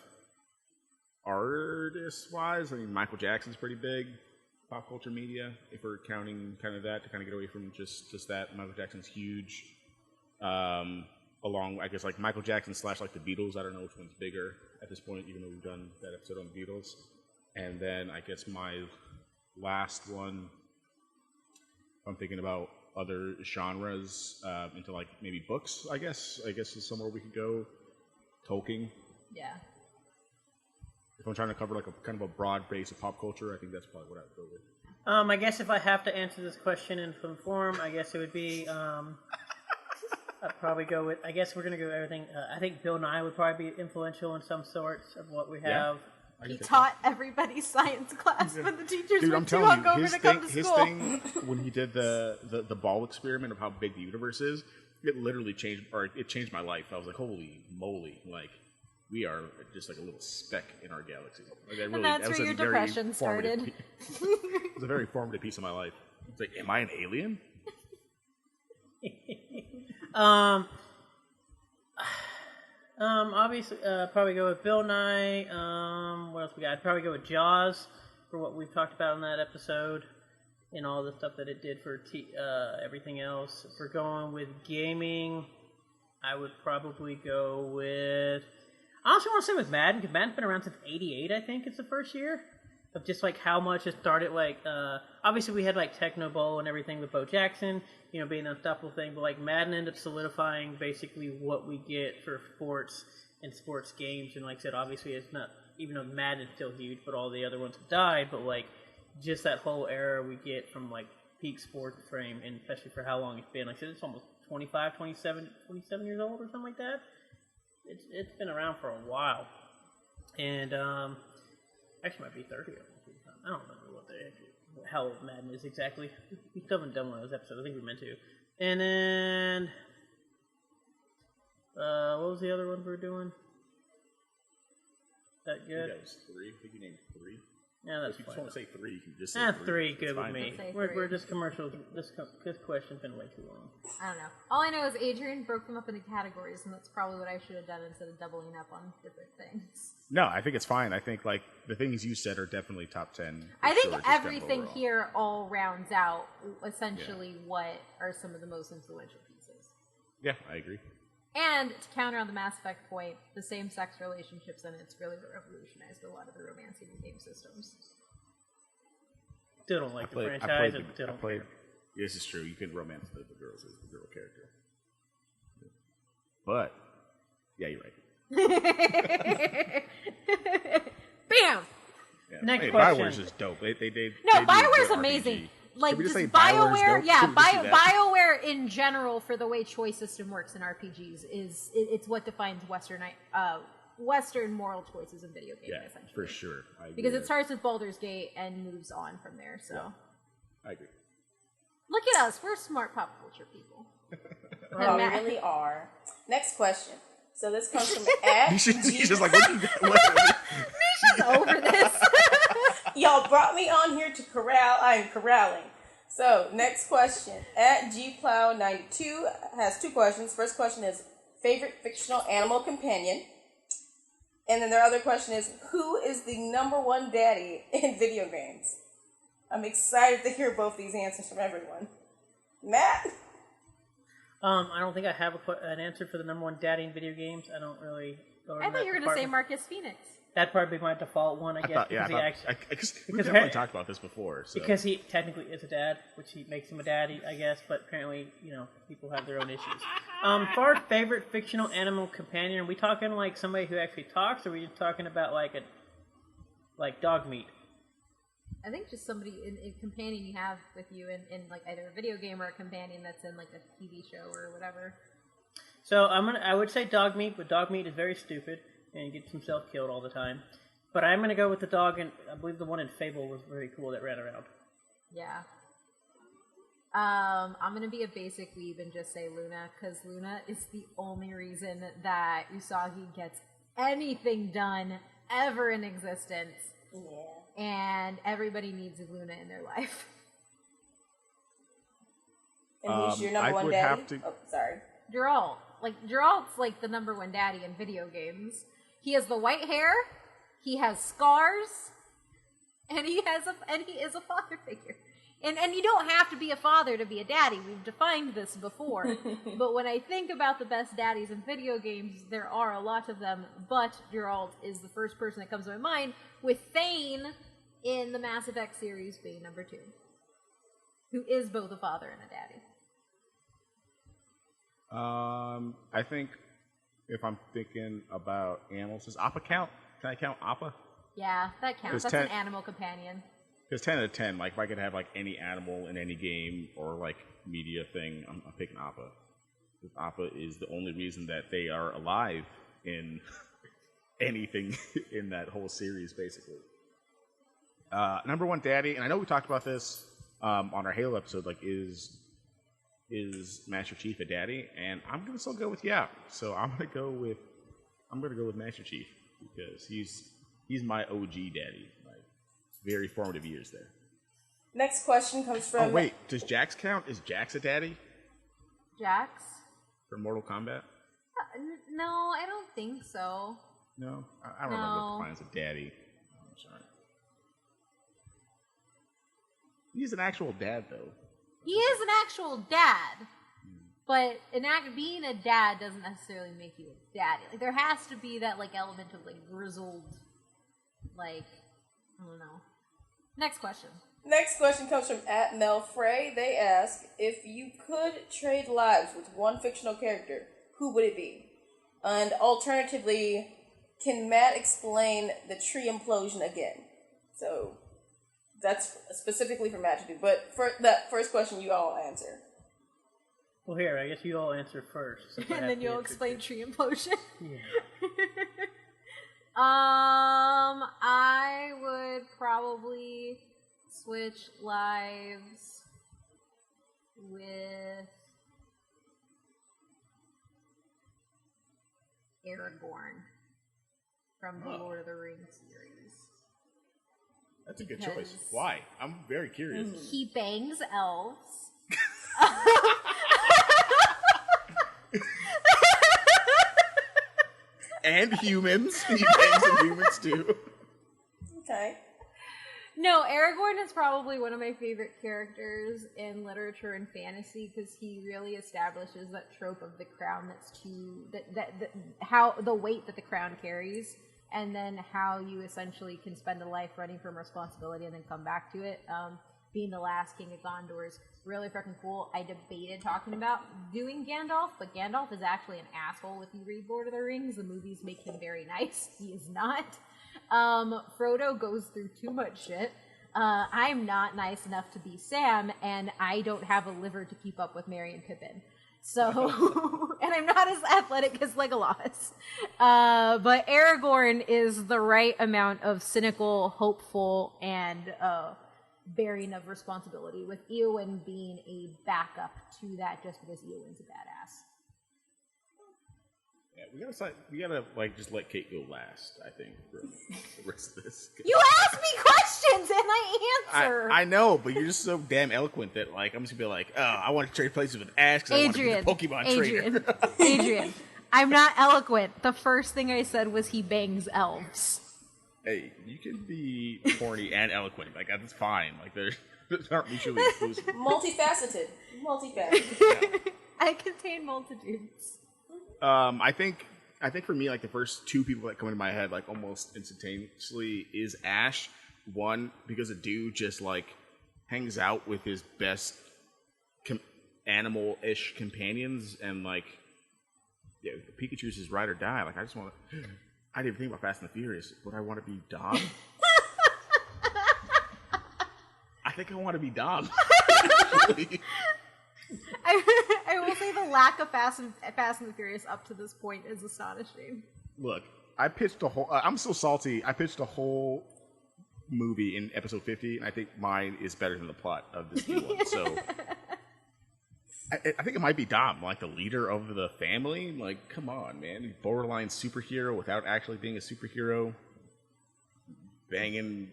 Artist-wise, I mean, Michael Jackson's pretty big. Pop culture media, if we're counting kind of that, to kind of get away from just that. Michael Jackson's huge. Along, I guess, like Michael Jackson / like the Beatles. I don't know which one's bigger at this point, even though we've done that episode on the Beatles. And then I guess my last one, I'm thinking about other genres, into like maybe books, I guess is somewhere we could go. Tolkien. Yeah. If I'm trying to cover like a kind of a broad base of pop culture, I think that's probably what I would go with. I guess if I have to answer this question in some form, I guess it would be, I'd probably go with, I guess we're going to go everything. I think Bill Nye would probably be influential in some sorts of what we have. Yeah, he taught everybody's science class when the teachers were too hungover to come to school. His thing, when he did the ball experiment of how big the universe is, it literally changed my life. I was like, holy moly, like, we are just like a little speck in our galaxy. Like, and that's where your depression started. It was a very formative piece of my life. It's like, am I an alien? Obviously, probably go with Bill Nye. What else we got? I'd probably go with Jaws for what we've talked about in that episode and all the stuff that it did for everything else. If we're going with gaming, I would probably go with... I also want to say with Madden, because Madden's been around since '88, I think it's the first year, of just like how much it started. Like, obviously we had like Techno Bowl and everything with Bo Jackson, you know, being the unstoppable thing, but like Madden ended up solidifying basically what we get for sports and sports games. And like I said, obviously it's not, even though Madden is still huge, but all the other ones have died, but like just that whole era we get from like peak sports frame, and especially for how long it's been. Like I said, it's almost 27 years old or something like that. It's been around for a while. And Actually, might be 30 of them. I don't remember how old Madden is exactly. We still haven't done one of those episodes. I think we meant to. And then, what was the other one we were doing? That good? That was 3. I think you named 3. Yeah, that's if you fine. just want to say 3, you can just say 3. 3 good with fine. me. Say We're three. just commercials. This question's been way too long. I don't know. All I know is Adrian broke them up into categories, and that's probably what I should have done instead of doubling up on different things. No, I think it's fine. I think like the things you said are definitely top 10. I think sure, just kind of everything overall. here all rounds out essentially what are some of the most influential pieces. Yeah, I agree. And to counter on the Mass Effect point, the same-sex relationships in it's really revolutionized a lot of the romancing game systems. Still don't like the franchise. This is true. You can romance the girls as the girl character. But, yeah, you're right. Bam! Yeah. Next hey, question. BioWare's just dope. They No, do BioWare's good amazing. RPG. Like, Can we just say BioWare's BioWare, dope? yeah, Can we just do that? BioWare in general for the way choice system works in RPGs it's what defines Western moral choices in video games, Yeah, essentially. for sure. I agree Because it with starts with Baldur's Gate and moves on from there, so. Yeah. I agree. Look at us, we're smart pop culture people. Oh, we really are. Next question. So this comes from at He's just like, what you what? She's over this. Y'all brought me on here to corral. I am corralling. So next question. At gplow92 has 2 questions. First question is favorite fictional animal companion. And then their other question is, who is the #1 daddy in video games? I'm excited to hear both these answers from everyone. Matt? I don't think I have an answer for the #1 daddy in video games. I don't really go in I thought that you were going to say department. Marcus Phoenix. That'd probably be my default one, I guess. We because definitely talked about this before. So. Because he technically is a dad, which makes him a daddy, I guess. But apparently, people have their own issues. For our favorite fictional animal companion, are we talking like somebody who actually talks, or are we just talking about like dog meat? I think just somebody in companion you have with you in like either a video game or a companion that's in like a TV show or whatever. So I would say dog meat, but dog meat is very stupid and gets himself killed all the time. But I'm gonna go with the dog, and I believe the one in Fable was very cool that ran around. Yeah. I'm gonna be a basic weeb and just say Luna, because Luna is the only reason that Usagi gets anything done ever in existence. Yeah. And everybody needs a Luna in their life. And who's your I #1 would daddy? have to- Oh, sorry. Geralt. Geralt's like the #1 daddy in video games. He has the white hair, he has scars, and he is a father figure. And you don't have to be a father to be a daddy. We've defined this before. But when I think about the best daddies in video games, there are a lot of them. But Geralt is the first person that comes to my mind, with Thane in the Mass Effect series being #2, who is both a father and a daddy. I think if I'm thinking about animals, does Appa count? Can I count Appa? Yeah, that counts. Because That's an animal companion. Because 10 out of 10, like if I could have like any animal in any game or like media thing, I'm picking Appa. Because Appa is the only reason that they are alive in anything in that whole series, basically. #1 daddy, and I know we talked about this on our Halo episode, like is Master Chief a daddy? And I'm gonna still go with yeah. So I'm gonna go with Master Chief because he's my OG daddy. Like very formative years there. Next question comes from... Oh wait, does Jax count? Is Jax a daddy Jax? for Mortal Kombat? No, I don't think so. No, I don't know what No. defines a daddy. I'm sorry. He's an actual dad though. He is an actual dad, but being a dad doesn't necessarily make you a daddy. Like there has to be that like element of like grizzled, like I don't know. Next question. Next question comes from @MelFrey. They ask, if you could trade lives with one fictional character, who would it be? And alternatively, can Matt explain the tree implosion again? So that's specifically for Matt to do. But for that first question, you all answer. Well, here, I guess you all answer first. since I And have then the you'll answer explain to- tree implosion. Yeah. I would probably switch lives with Aragorn from the Lord of the Rings series. That's a good choice. Why? I'm very curious. He bangs elves. And humans. He bangs some humans too. Okay. No, Aragorn is probably one of my favorite characters in literature and fantasy because he really establishes that trope of the crown that's too how the weight that the crown carries, and then how you essentially can spend a life running from responsibility and then come back to it. Being the last king of Gondor is really freaking cool. I debated talking about doing Gandalf, but Gandalf is actually an asshole if you read Lord of the Rings. The movies make him very nice. He is not. Frodo goes through too much shit. I'm not nice enough to be Sam, and I don't have a liver to keep up with Merry and Pippin. So, and I'm not as athletic as Legolas. But Aragorn is the right amount of cynical, hopeful, and bearing of responsibility, with Eowyn being a backup to that just because Eowyn's a badass. Yeah, we gotta like just let Kate go last, I think, for the rest of this. You ask me questions and I answer! I know, but you're just so damn eloquent that like I'm just gonna be like, oh, I want to trade places with Ash because I want to be the Pokemon trainer. Adrian, I'm not eloquent. The first thing I said was he bangs elves. Hey, you can be corny and eloquent. Like that's fine. Like they're not mutually exclusive. Multifaceted. Yeah. I contain multitudes. I think for me, like the first two people that come into my head, like almost instantaneously, is Ash. One, because a dude just like hangs out with his best animal-ish companions, and like, yeah, Pikachu's his ride or die. Like I just want to. I didn't even think about Fast and the Furious. Would I want to be Dom? I think I want to be Dom. I will say the lack of Fast and the Furious up to this point is astonishing. Look, I pitched a whole. I'm so salty. I pitched a whole movie in episode 50, and I think mine is better than the plot of this new one. So I think it might be Dom, like the leader of the family. Like, come on, man, borderline superhero without actually being a superhero, banging,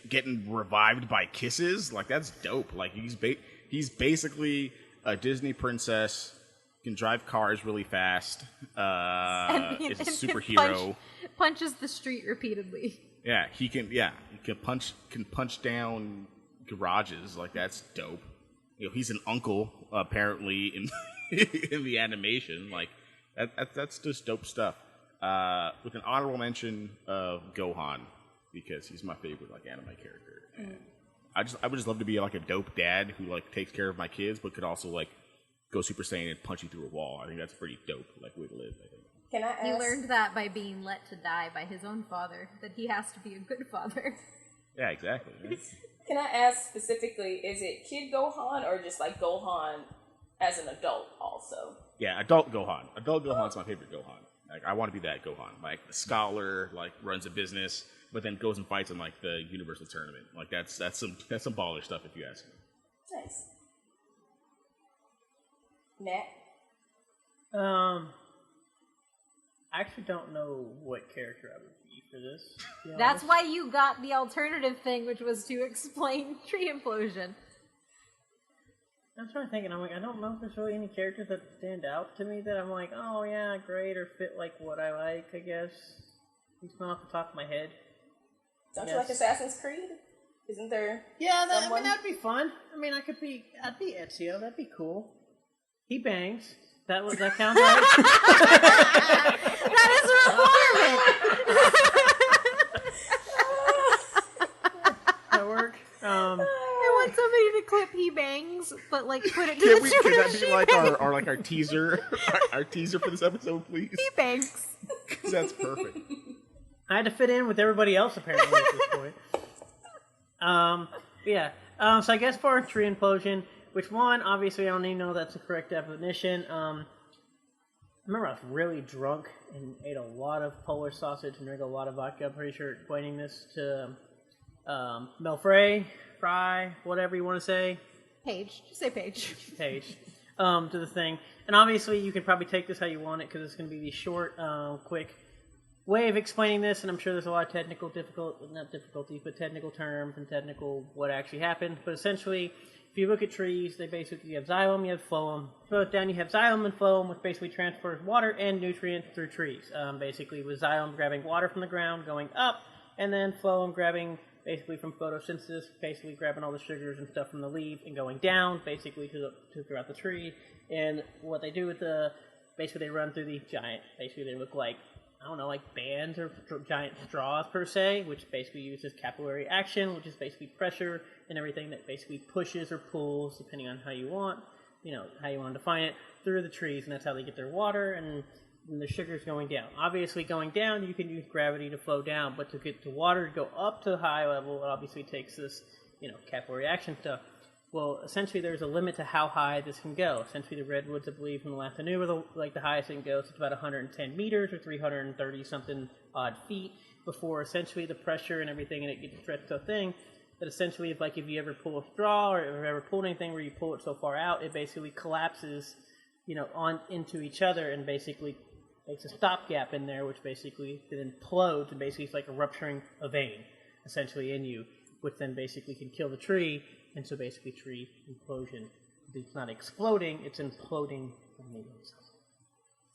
getting revived by kisses. Like that's dope. Like he's basically a Disney princess, can drive cars really fast, is a superhero, punches the street repeatedly. Yeah, he can punch down garages. Like that's dope. He's an uncle apparently in in the animation. Like that's just dope stuff. With an honorable mention of Gohan, because he's my favorite like anime character. And I would just love to be like a dope dad who like takes care of my kids, but could also like go Super Saiyan and punch you through a wall. I think that's pretty dope, like way to live. I think. Can I ask? He learned that by being let to die by his own father, that he has to be a good father. Yeah, exactly. Right? Can I ask specifically, is it Kid Gohan or just like Gohan as an adult also? Yeah, adult Gohan. Adult Gohan's my favorite Gohan. Like I want to be that Gohan, like the scholar, like runs a business, but then goes and fights in like the Universal Tournament. Like that's some baller stuff if you ask me. Nice. Nat? I actually don't know what character I would be for this. That's why you got the alternative thing, which was to explain tree implosion. I'm trying to think, and I'm like, I don't know if there's really any characters that stand out to me that I'm like, oh yeah, great, or fit like what I like, I guess. It's not off the top of my head. Don't you like Assassin's Creed? Isn't there? Yeah, that'd be fun. I mean, I'd be Ezio. That'd be cool. He bangs. That count, right? That is a requirement. That work. I want somebody to clip he bangs, but like put it to Can the truth. that be like our teaser, our teaser for this episode, please? He bangs. Because that's perfect. I had to fit in with everybody else apparently at this point. Yeah. So I guess for a tree implosion, which one, obviously I don't even know that's the correct definition. remember I was really drunk and ate a lot of Polish sausage and drank a lot of vodka. I'm pretty sure explaining this to Mel Fry, whatever you want to say. Paige. Just say Paige. Paige. To the thing. And obviously you can probably take this how you want it because it's going to be the short, quick way of explaining this, and I'm sure there's a lot of technical terms and technical what actually happened. But essentially, if you look at trees, they basically have xylem, you have phloem. Both down, you have xylem and phloem, which basically transfers water and nutrients through trees. Basically, with xylem grabbing water from the ground, going up, and then phloem grabbing basically from photosynthesis, basically grabbing all the sugars and stuff from the leaf and going down, basically to throughout the tree. And what they do with basically they run through these giant, basically they look like, I don't know, like bands or giant straws per se, which basically uses capillary action, which is basically pressure and everything that basically pushes or pulls, depending on how you want, how you want to define it, through the trees, and that's how they get their water and the sugar's going down. Obviously, going down, you can use gravity to flow down, but to get the water to go up to the high level, it obviously takes this, capillary action stuff. Well, essentially, there's a limit to how high this can go. Essentially, the redwoods, I believe, from the last I knew, were the highest it can go. So it's about 110 meters or 330-something odd feet before essentially the pressure and everything, and it gets stretched to a thing that essentially, if you ever pull a straw or if you ever pulled anything where you pull it so far out, it basically collapses, on into each other and basically makes a stopgap in there, which basically then implodes, and basically it's like a rupturing a vein, essentially, in you, which then basically can kill the tree. And so basically tree implosion. It's not exploding, it's imploding from the inside.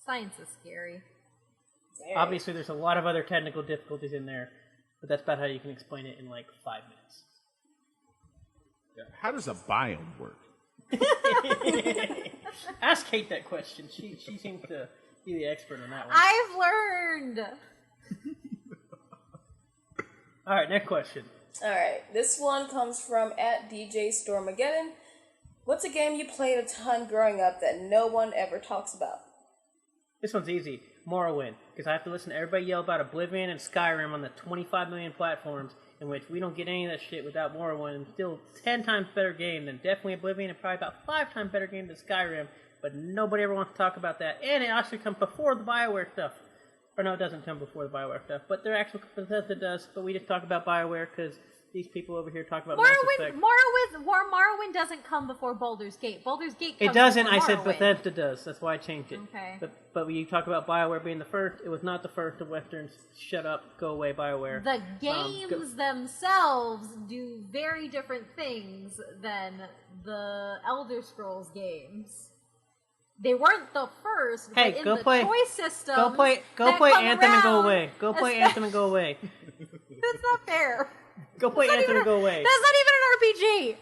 Science is scary. Obviously there's a lot of other technical difficulties in there, but that's about how you can explain it in like 5 minutes. Yeah. How does a biome work? Ask Kate that question. She seems to be the expert on that one. I've learned! Alright, next question. Alright, this one comes from @DJ Stormageddon. What's a game you played a ton growing up that no one ever talks about? This one's easy. Morrowind. Because I have to listen to everybody yell about Oblivion and Skyrim on the 25 million platforms, in which we don't get any of that shit without Morrowind. And still 10 times better game than definitely Oblivion, and probably about 5 times better game than Skyrim. But nobody ever wants to talk about that. And it actually comes before the BioWare stuff. Or no, it doesn't come before the BioWare stuff. But their actual Bethesda does. But we just talk about BioWare because these people over here talk about Mass Effect. Morrowind doesn't come before Baldur's Gate. Baldur's Gate comes It doesn't. before I said Morrowind. Bethesda does. That's why I changed it. Okay. But when you talk about BioWare being the first, it was not the first of Westerns. Shut up, go away, BioWare. The games themselves do very different things than the Elder Scrolls games. They weren't the first, Hey, but in go the play. choice system. Go play Anthem and go away. Go play Anthem and go away. That's not fair. Go play Anthem and go away. That's not even an RPG.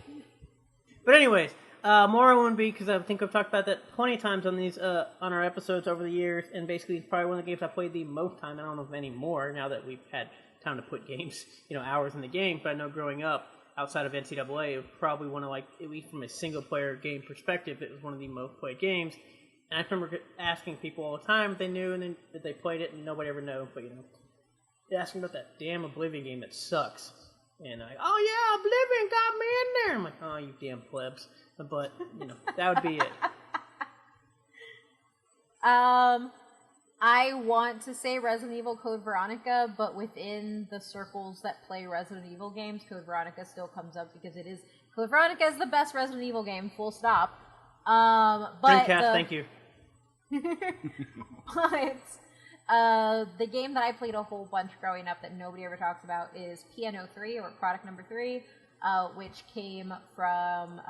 But anyways, Morrowind, because I think I've talked about that plenty of times on these on our episodes over the years, and basically it's probably one of the games I played the most time. I don't know if any more now that we've had time to put games, hours in the game. But I know growing up, outside of NCAA, it was probably one of, at least from a single player game perspective, it was one of the most played games. And I remember asking people all the time if they knew and then that they played it, and nobody ever knew. But asking about that damn Oblivion game that sucks. And oh yeah, Oblivion got me in there. I'm like, oh, you damn plebs. But, that would be it. I want to say Resident Evil Code Veronica, but within the circles that play Resident Evil games, Code Veronica still comes up because Code Veronica is the best Resident Evil game, full stop. But Dreamcast, thank you. But the game that I played a whole bunch growing up that nobody ever talks about is Piano 3, or Product Number 3, which came from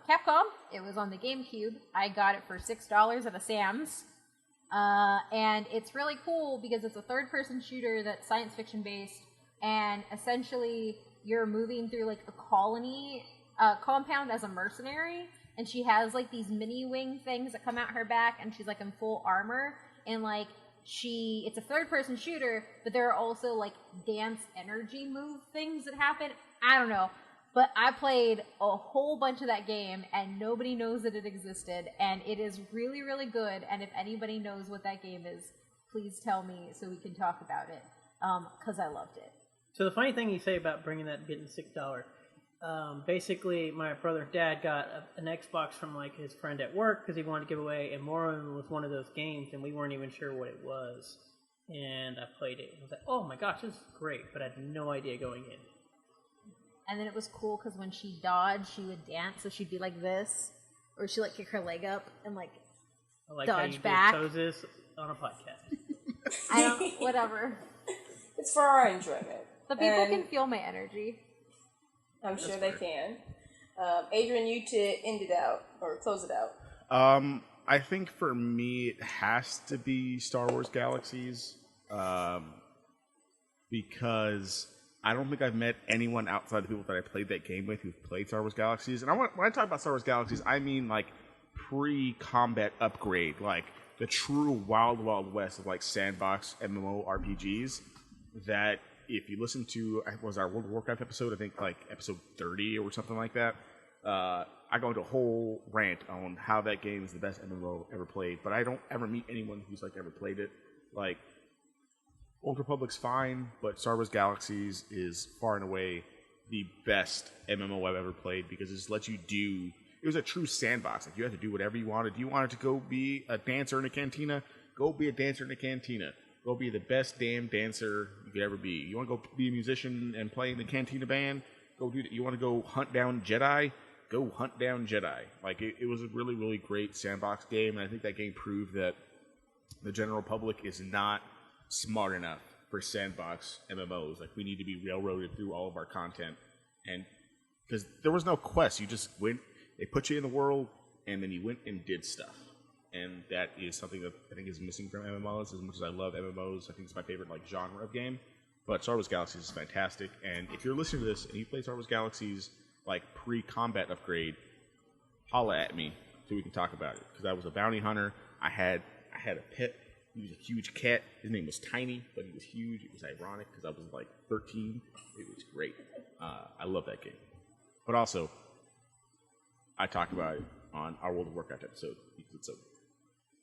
Capcom. It was on the GameCube. I got it for $6 at a Sam's. And it's really cool because it's a third-person shooter that's science fiction based, and essentially you're moving through a colony compound as a mercenary, and she has these mini wing things that come out her back, and she's in full armor, and it's a third-person shooter, but there are also dance energy move things that happen. I don't know. But I played a whole bunch of that game, and nobody knows that it existed, and it is really, really good, and if anybody knows what that game is, please tell me so we can talk about it, because I loved it. So the funny thing you say about bringing that getting $6, basically, my brother's dad got an Xbox from like his friend at work because he wanted to give away, and Morrowind was one of those games, and we weren't even sure what it was. And I played it. I was like, "Oh my gosh, this is great!" But I had no idea going in. And then it was cool because when she dodged, she would dance, so she'd be like this, or she'd like kick her leg up and like I like dodge how you back. poses on a podcast. I don't, whatever. It's for our enjoyment. The people And can feel my energy. I'm sure they can. Adrian, you to end it out or close it out. I think for me it has to be Star Wars Galaxies, because I don't think I've met anyone outside the people that I played that game with who've played Star Wars Galaxies. And when I talk about Star Wars Galaxies, I mean like pre-combat upgrade, like the true Wild Wild West of like sandbox MMO RPGs. That if you listen to was our World of Warcraft episode, I think like episode 30 or something like that. I go into a whole rant on how that game is the best MMO ever played, but I don't ever meet anyone who's like ever played it. Like, Old Republic's fine, but Star Wars Galaxies is far and away the best MMO I've ever played because it just lets you do. It was a true sandbox. Like you had to do whatever you wanted. You wanted to go be a dancer in a cantina? Go be a dancer in a cantina. Go be the best damn dancer you could ever be. You want to go be a musician and play in the cantina band? Go do that. You want to go hunt down Jedi? Go hunt down Jedi. Like, it was a really, really great sandbox game, and I think that game proved that the general public is not smart enough for sandbox MMOs. Like, we need to be railroaded through all of our content. And because there was no quest, you just went, they put you in the world, and then you went and did stuff. And that is something that I think is missing from MMOs. As much as I love MMOs, I think it's my favorite like genre of game. But Star Wars Galaxies is fantastic. And if you're listening to this and you play Star Wars Galaxies like pre-combat upgrade, holla at me so we can talk about it. Because I was a bounty hunter. I had a pet. He was a huge cat. His name was Tiny, but he was huge. It was ironic because I was like 13. It was great. I love that game. But also, I talked about it on our World of Warcraft episode.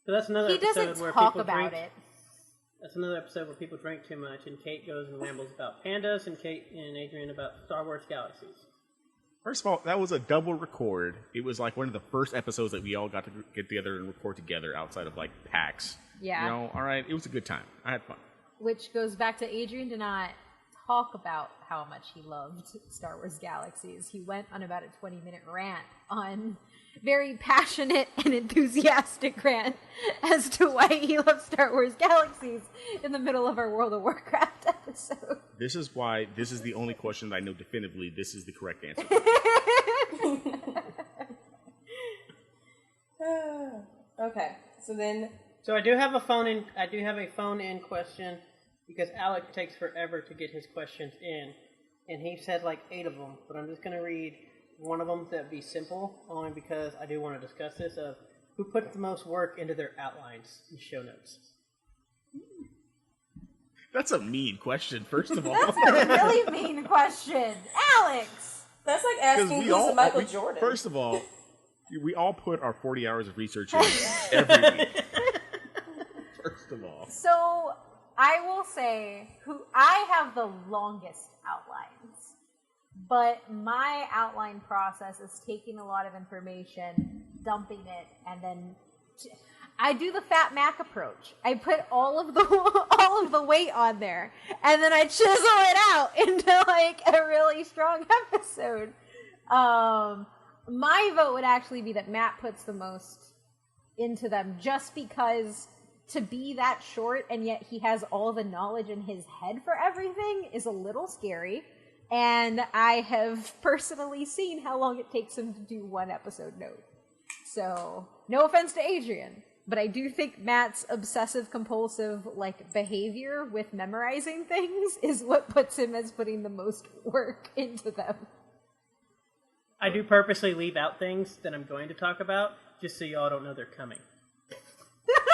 So that's another He episode doesn't where talk people about drink. it. That's another episode where people drink too much, and Kate goes and rambles about pandas, and Kate and Adrian about Star Wars Galaxies. First of all, that was a double record. It was like one of the first episodes that we all got to get together and record together outside of like PAX. Yeah. You know, all right, it was a good time. I had fun. Which goes back to Adrian did not talk about how much he loved Star Wars Galaxies. He went on about a 20-minute rant on very passionate and enthusiastic rant as to why he loves Star Wars Galaxies in the middle of our World of Warcraft episode. This is why this is the only question that I know definitively this is the correct answer. Okay, So I do have a phone-in question because Alec takes forever to get his questions in, and he said like 8 of them. But I'm just going to read one of them that'd be simple, only because I do want to discuss this of who put the most work into their outlines and show notes. That's a mean question, first of all. That's a really mean question. Alex! that's like asking who's the Michael Jordan. First of all, we all put our 40 hours of research in every week. First of all. So, I will say, I have the longest outlines, but my outline process is taking a lot of information, dumping it, and then I do the Fat Mac approach. I put all of the weight on there, and then I chisel it out into like a really strong episode. My vote would actually be that Matt puts the most into them, just because to be that short and yet he has all the knowledge in his head for everything is a little scary. And I have personally seen how long it takes him to do one episode note. So, no offense to Adrian, but I do think Matt's obsessive compulsive like behavior with memorizing things is what puts him as putting the most work into them. I do purposely leave out things that I'm going to talk about, just so y'all don't know they're coming.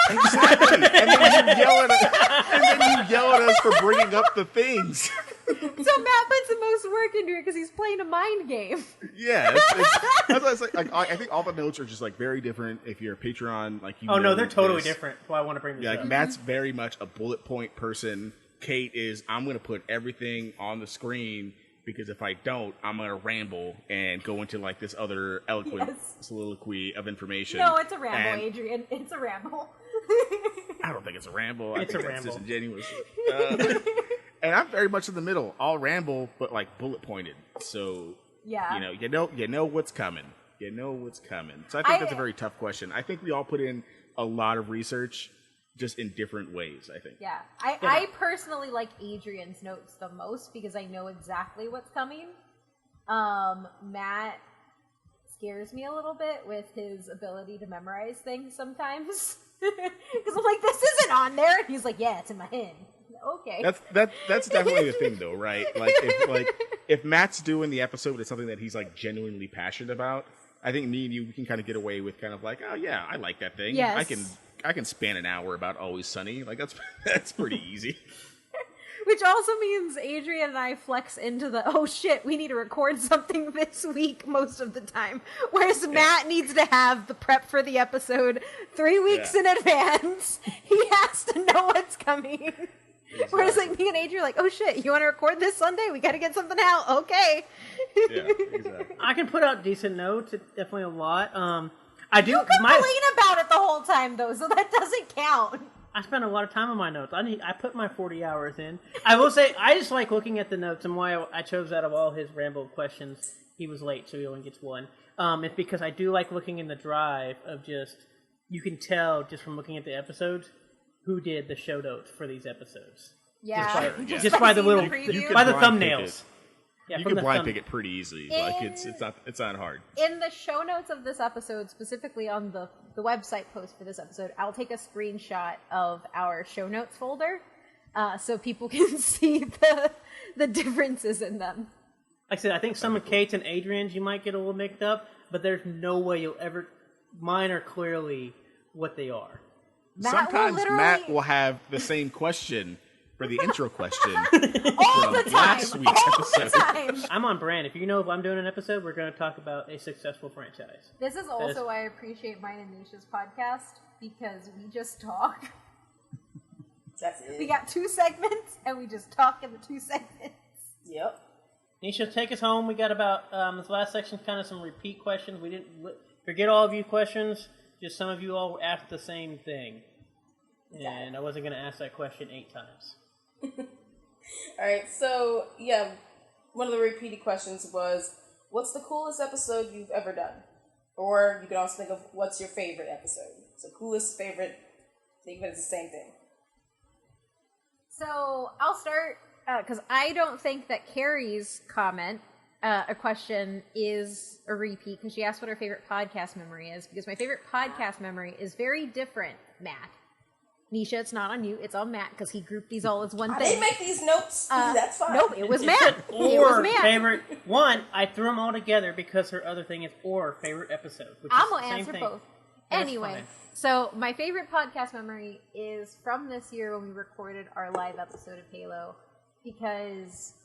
Exactly. And then you yell at us for bringing up the things. So Matt puts the most work into it because he's playing a mind game. Yeah, that's why it's like I think all the notes are just like very different. If you're a Patreon, like you. Oh no, know they're totally this. different. That's why I want to bring this Yeah, up. like Matt's very much a bullet point person. Kate is I'm going to put everything on the screen, because if I don't, I'm gonna ramble and go into like this other eloquent soliloquy of information. No, it's a ramble, and Adrian. It's a ramble. I don't think it's a ramble. It's I think a that's ramble. disingenuous. And I'm very much in the middle. I'll ramble, but like bullet pointed. So Yeah. you know what's coming. You know what's coming. So I think that's a very tough question. I think we all put in a lot of research, just in different ways. I think. Yeah. I personally like Adrian's notes the most because I know exactly what's coming. Matt scares me a little bit with his ability to memorize things sometimes. Because I'm like, this isn't on there, and he's like, yeah, it's in my head. Okay. That's definitely the thing, though, right? If Matt's doing the episode, it's something that he's like genuinely passionate about. I think me and you, we can kind of get away with kind of like, oh yeah, I like that thing. Yes. I can span an hour about Always Sunny. Like that's pretty easy. Which also means Adrian and I flex into the, oh shit, we need to record something this week most of the time. Whereas Matt needs to have the prep for the episode 3 weeks in advance. He has to know what's coming. Exactly. Whereas like me and Adrian are like, oh shit, you want to record this Sunday? We got to get something out. Okay. Yeah, exactly. I can put out decent notes. It's definitely a lot. I do. You complain about it the whole time though, so that doesn't count. I spend a lot of time on my notes. I put my 40 hours in. I will say, I just like looking at the notes, and why I chose out of all his ramble questions, he was late, so he only gets one. It's because I do like looking in the drive of just, you can tell just from looking at the episodes, who did the show notes for these episodes. Yeah. Just by the little, preview. by the blind pick thumbnails. Yeah, you from can the blind pick it pretty easily. Like it's not hard. In the show notes of this episode, specifically on the website post for this episode, I'll take a screenshot of our show notes folder so people can see the differences in them. Like I said, I think some of Kate's and Adrian's you might get a little mixed up, but there's no way you'll ever. Mine are clearly what they are. Sometimes Matt will have the same question for the intro question all from the time. last week's episode. Time. I'm on brand. If you know if I'm doing an episode, we're going to talk about a successful franchise. This is also why I appreciate mine and Nisha's podcast, because we just talk. That's it. We got 2 segments, and we just talk in the 2 segments. Yep. Nisha, take us home. We got about this last section, kind of some repeat questions. We didn't forget all of you questions. Just some of you all asked the same thing, and I wasn't going to ask that question 8 times. Alright, so, yeah, one of the repeated questions was, what's the coolest episode you've ever done? Or you can also think of, what's your favorite episode? So, coolest, favorite, think of it as the same thing. So I'll start, because I don't think that Carrie's comment, a question, is a repeat, because she asked what her favorite podcast memory is, because my favorite podcast memory is very different, Matt. Nisha, it's not on you, it's on Matt, because he grouped these all as one I thing. didn't make these notes. That's fine. Nope, it was It Matt. said It was or Matt. favorite one. I threw them all together because her other thing is or favorite episode. Which I'm is going the to same answer thing. both. That's Anyway, fine. so my favorite podcast memory is from this year when we recorded our live episode of Halo, because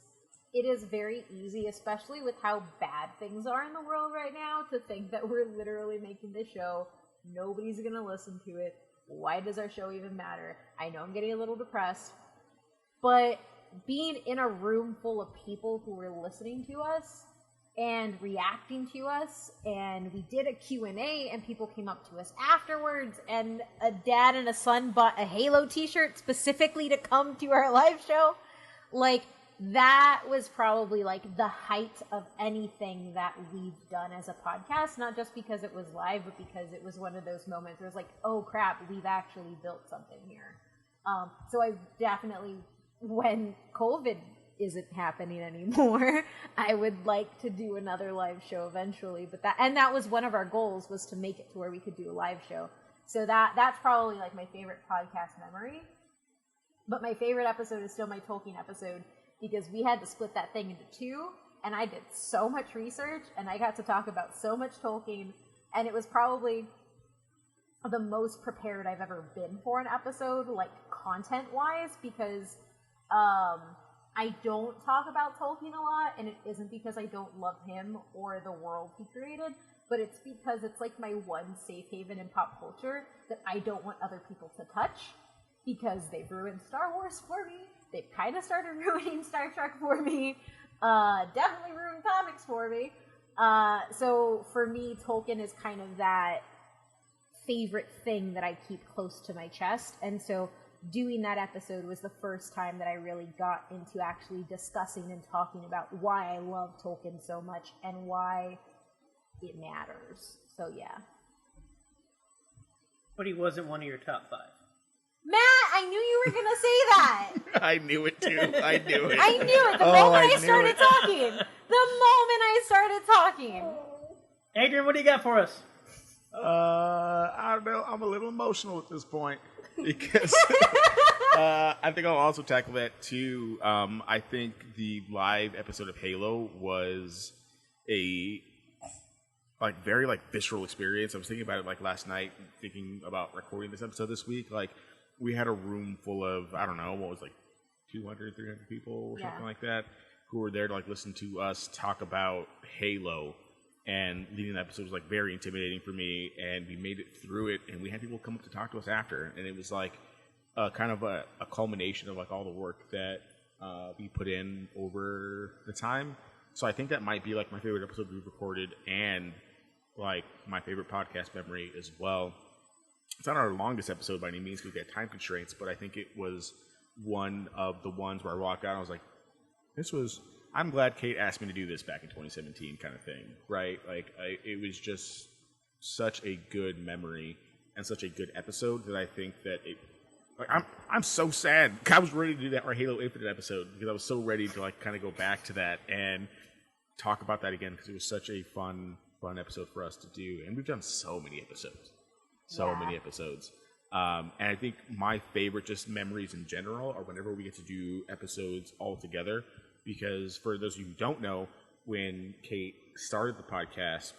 it is very easy, especially with how bad things are in the world right now, to think that we're literally making this show. Nobody's going to listen to it. Why does our show even matter? I know I'm getting a little depressed, but being in a room full of people who were listening to us and reacting to us, and we did a Q&A, and people came up to us afterwards, and a dad and a son bought a Halo t-shirt specifically to come to our live show. Like, that was probably like the height of anything that we've done as a podcast, not just because it was live, but because it was one of those moments where it's like, oh crap, we've actually built something here. So I definitely, when COVID isn't happening anymore, I would like to do another live show eventually. But that was one of our goals, was to make it to where we could do a live show. So that's probably like my favorite podcast memory. But my favorite episode is still my Tolkien episode, because we had to split that thing into 2, and I did so much research, and I got to talk about so much Tolkien, and it was probably the most prepared I've ever been for an episode, like content-wise, because I don't talk about Tolkien a lot, and it isn't because I don't love him or the world he created, but it's because it's like my one safe haven in pop culture that I don't want other people to touch, because they've ruined Star Wars for me. They've kind of started ruining Star Trek for me. definitely ruined comics for me. So for me, Tolkien is kind of that favorite thing that I keep close to my chest, and so doing that episode was the first time that I really got into actually discussing and talking about why I love Tolkien so much and why it matters. So yeah. But he wasn't one of your top 5. Matt, I knew you were gonna say that. I knew it too. I knew it. I knew it the moment I started talking. The moment I started talking. Adrian, what do you got for us? I don't know. I'm a little emotional at this point because I think I'll also tackle that too. I think the live episode of Halo was a very visceral experience. I was thinking about it last night, thinking about recording this episode this week. We had a room full of, I don't know, what was 200, 300 people or something like that, who were there to listen to us talk about Halo. And leading the episode was very intimidating for me, and we made it through it, and we had people come up to talk to us after, and it was kind of a culmination of all the work that we put in over the time. So I think that might be my favorite episode we've recorded, and my favorite podcast memory as well. It's not our longest episode by any means because we had time constraints, but I think it was one of the ones where I walked out and I was like, I'm glad Kate asked me to do this back in 2017 kind of thing, right? It was just such a good memory and such a good episode that I think that it, I'm so sad. I was ready to do that our Halo Infinite episode because I was so ready to kind of go back to that and talk about that again because it was such a fun episode for us to do. And we've done so many episodes. And I think my favorite just memories in general are whenever we get to do episodes all together. Because for those of you who don't know, when Kate started the podcast,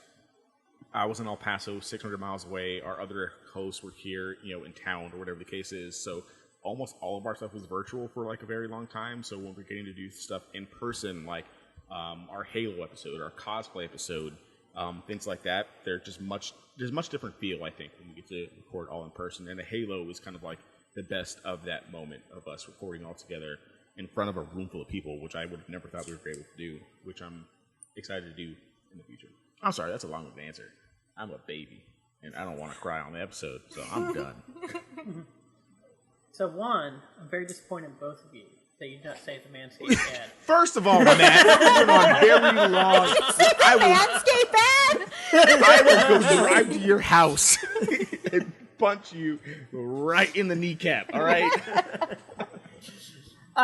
I was in El Paso, 600 miles away. Our other hosts were here, in town or whatever the case is. So almost all of our stuff was virtual for a very long time. So when we're getting to do stuff in person, our Halo episode, our cosplay episode, things like that, there's a much different feel, I think, when we get to record all in person. And the Halo is kind of the best of that moment of us recording all together in front of a room full of people, which I would have never thought we were able to do, which I'm excited to do in the future. I'm sorry, that's a long answer. I'm a baby, and I don't want to cry on the episode, so I'm done. So one, I'm very disappointed in both of you that you don't say the Manscaped ad. First of all, Matt, it's been on very long. I will go drive to your house and punch you right in the kneecap, all right?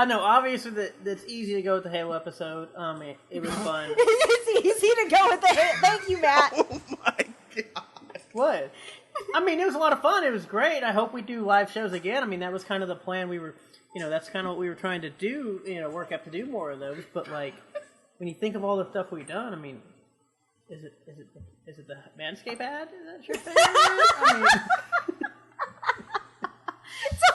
No, obviously that's easy to go with the Halo episode. It was fun. It's easy to go with the Halo. Thank you, Matt. Oh my god! What? It was a lot of fun. It was great. I hope we do live shows again. That was kind of the plan. We were, that's kind of what we were trying to do. Work up to do more of those. But when you think of all the stuff we've done, is it the Manscaped ad? Is that your favorite? So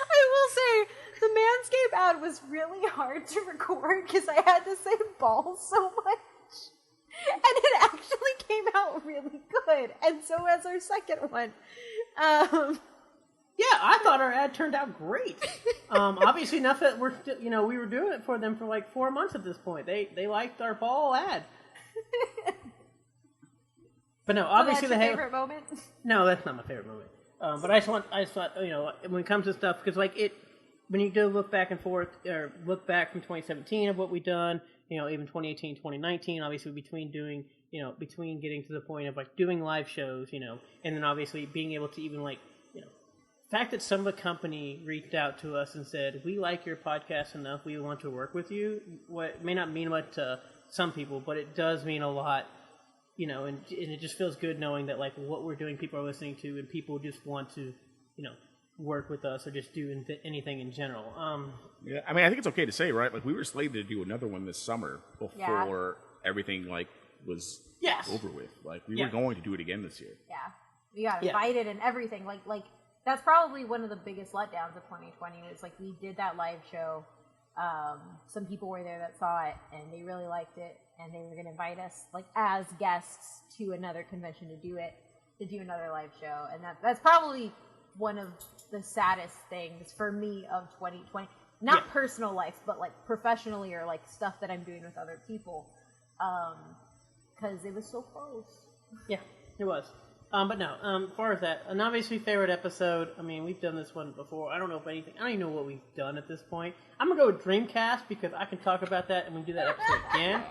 I will say, the Manscaped ad was really hard to record because I had to say balls so much. And it actually came out really good. And so as our second one. Yeah, I thought our ad turned out great. Obviously enough that we were doing it for them for 4 months at this point. They liked our ball ad. But no, obviously so that's your favorite moment? No, that's not my favorite moment. But I just thought, when it comes to stuff, because when you do look back and forth, or look back from 2017 of what we've done, even 2018, 2019, obviously between getting to the point of doing live shows, and then obviously being able to even the fact that some of the company reached out to us and said, we like your podcast enough, we want to work with you. What may not mean much to some people, but it does mean a lot, and it just feels good knowing that what we're doing, people are listening to, and people just want to, work with us or just do anything in general. Yeah, I think it's okay to say, right? We were slated to do another one this summer before everything was over with. We were going to do it again this year. Yeah, we got invited and everything. That's probably one of the biggest letdowns of 2020 is we did that live show. Some people were there that saw it and they really liked it, and they were going to invite us as guests to another convention to do another live show, and that's probably one of the saddest things for me of 2020. not personal life, but like professionally or like stuff that I'm doing with other people, because it was so close. Yeah, it was. But no, as far as that, an obviously favorite episode, I mean, we've done this one before. I don't know if anything, I don't even know what we've done at this point. I'm going to go with Dreamcast because I can talk about that and we can do that episode again.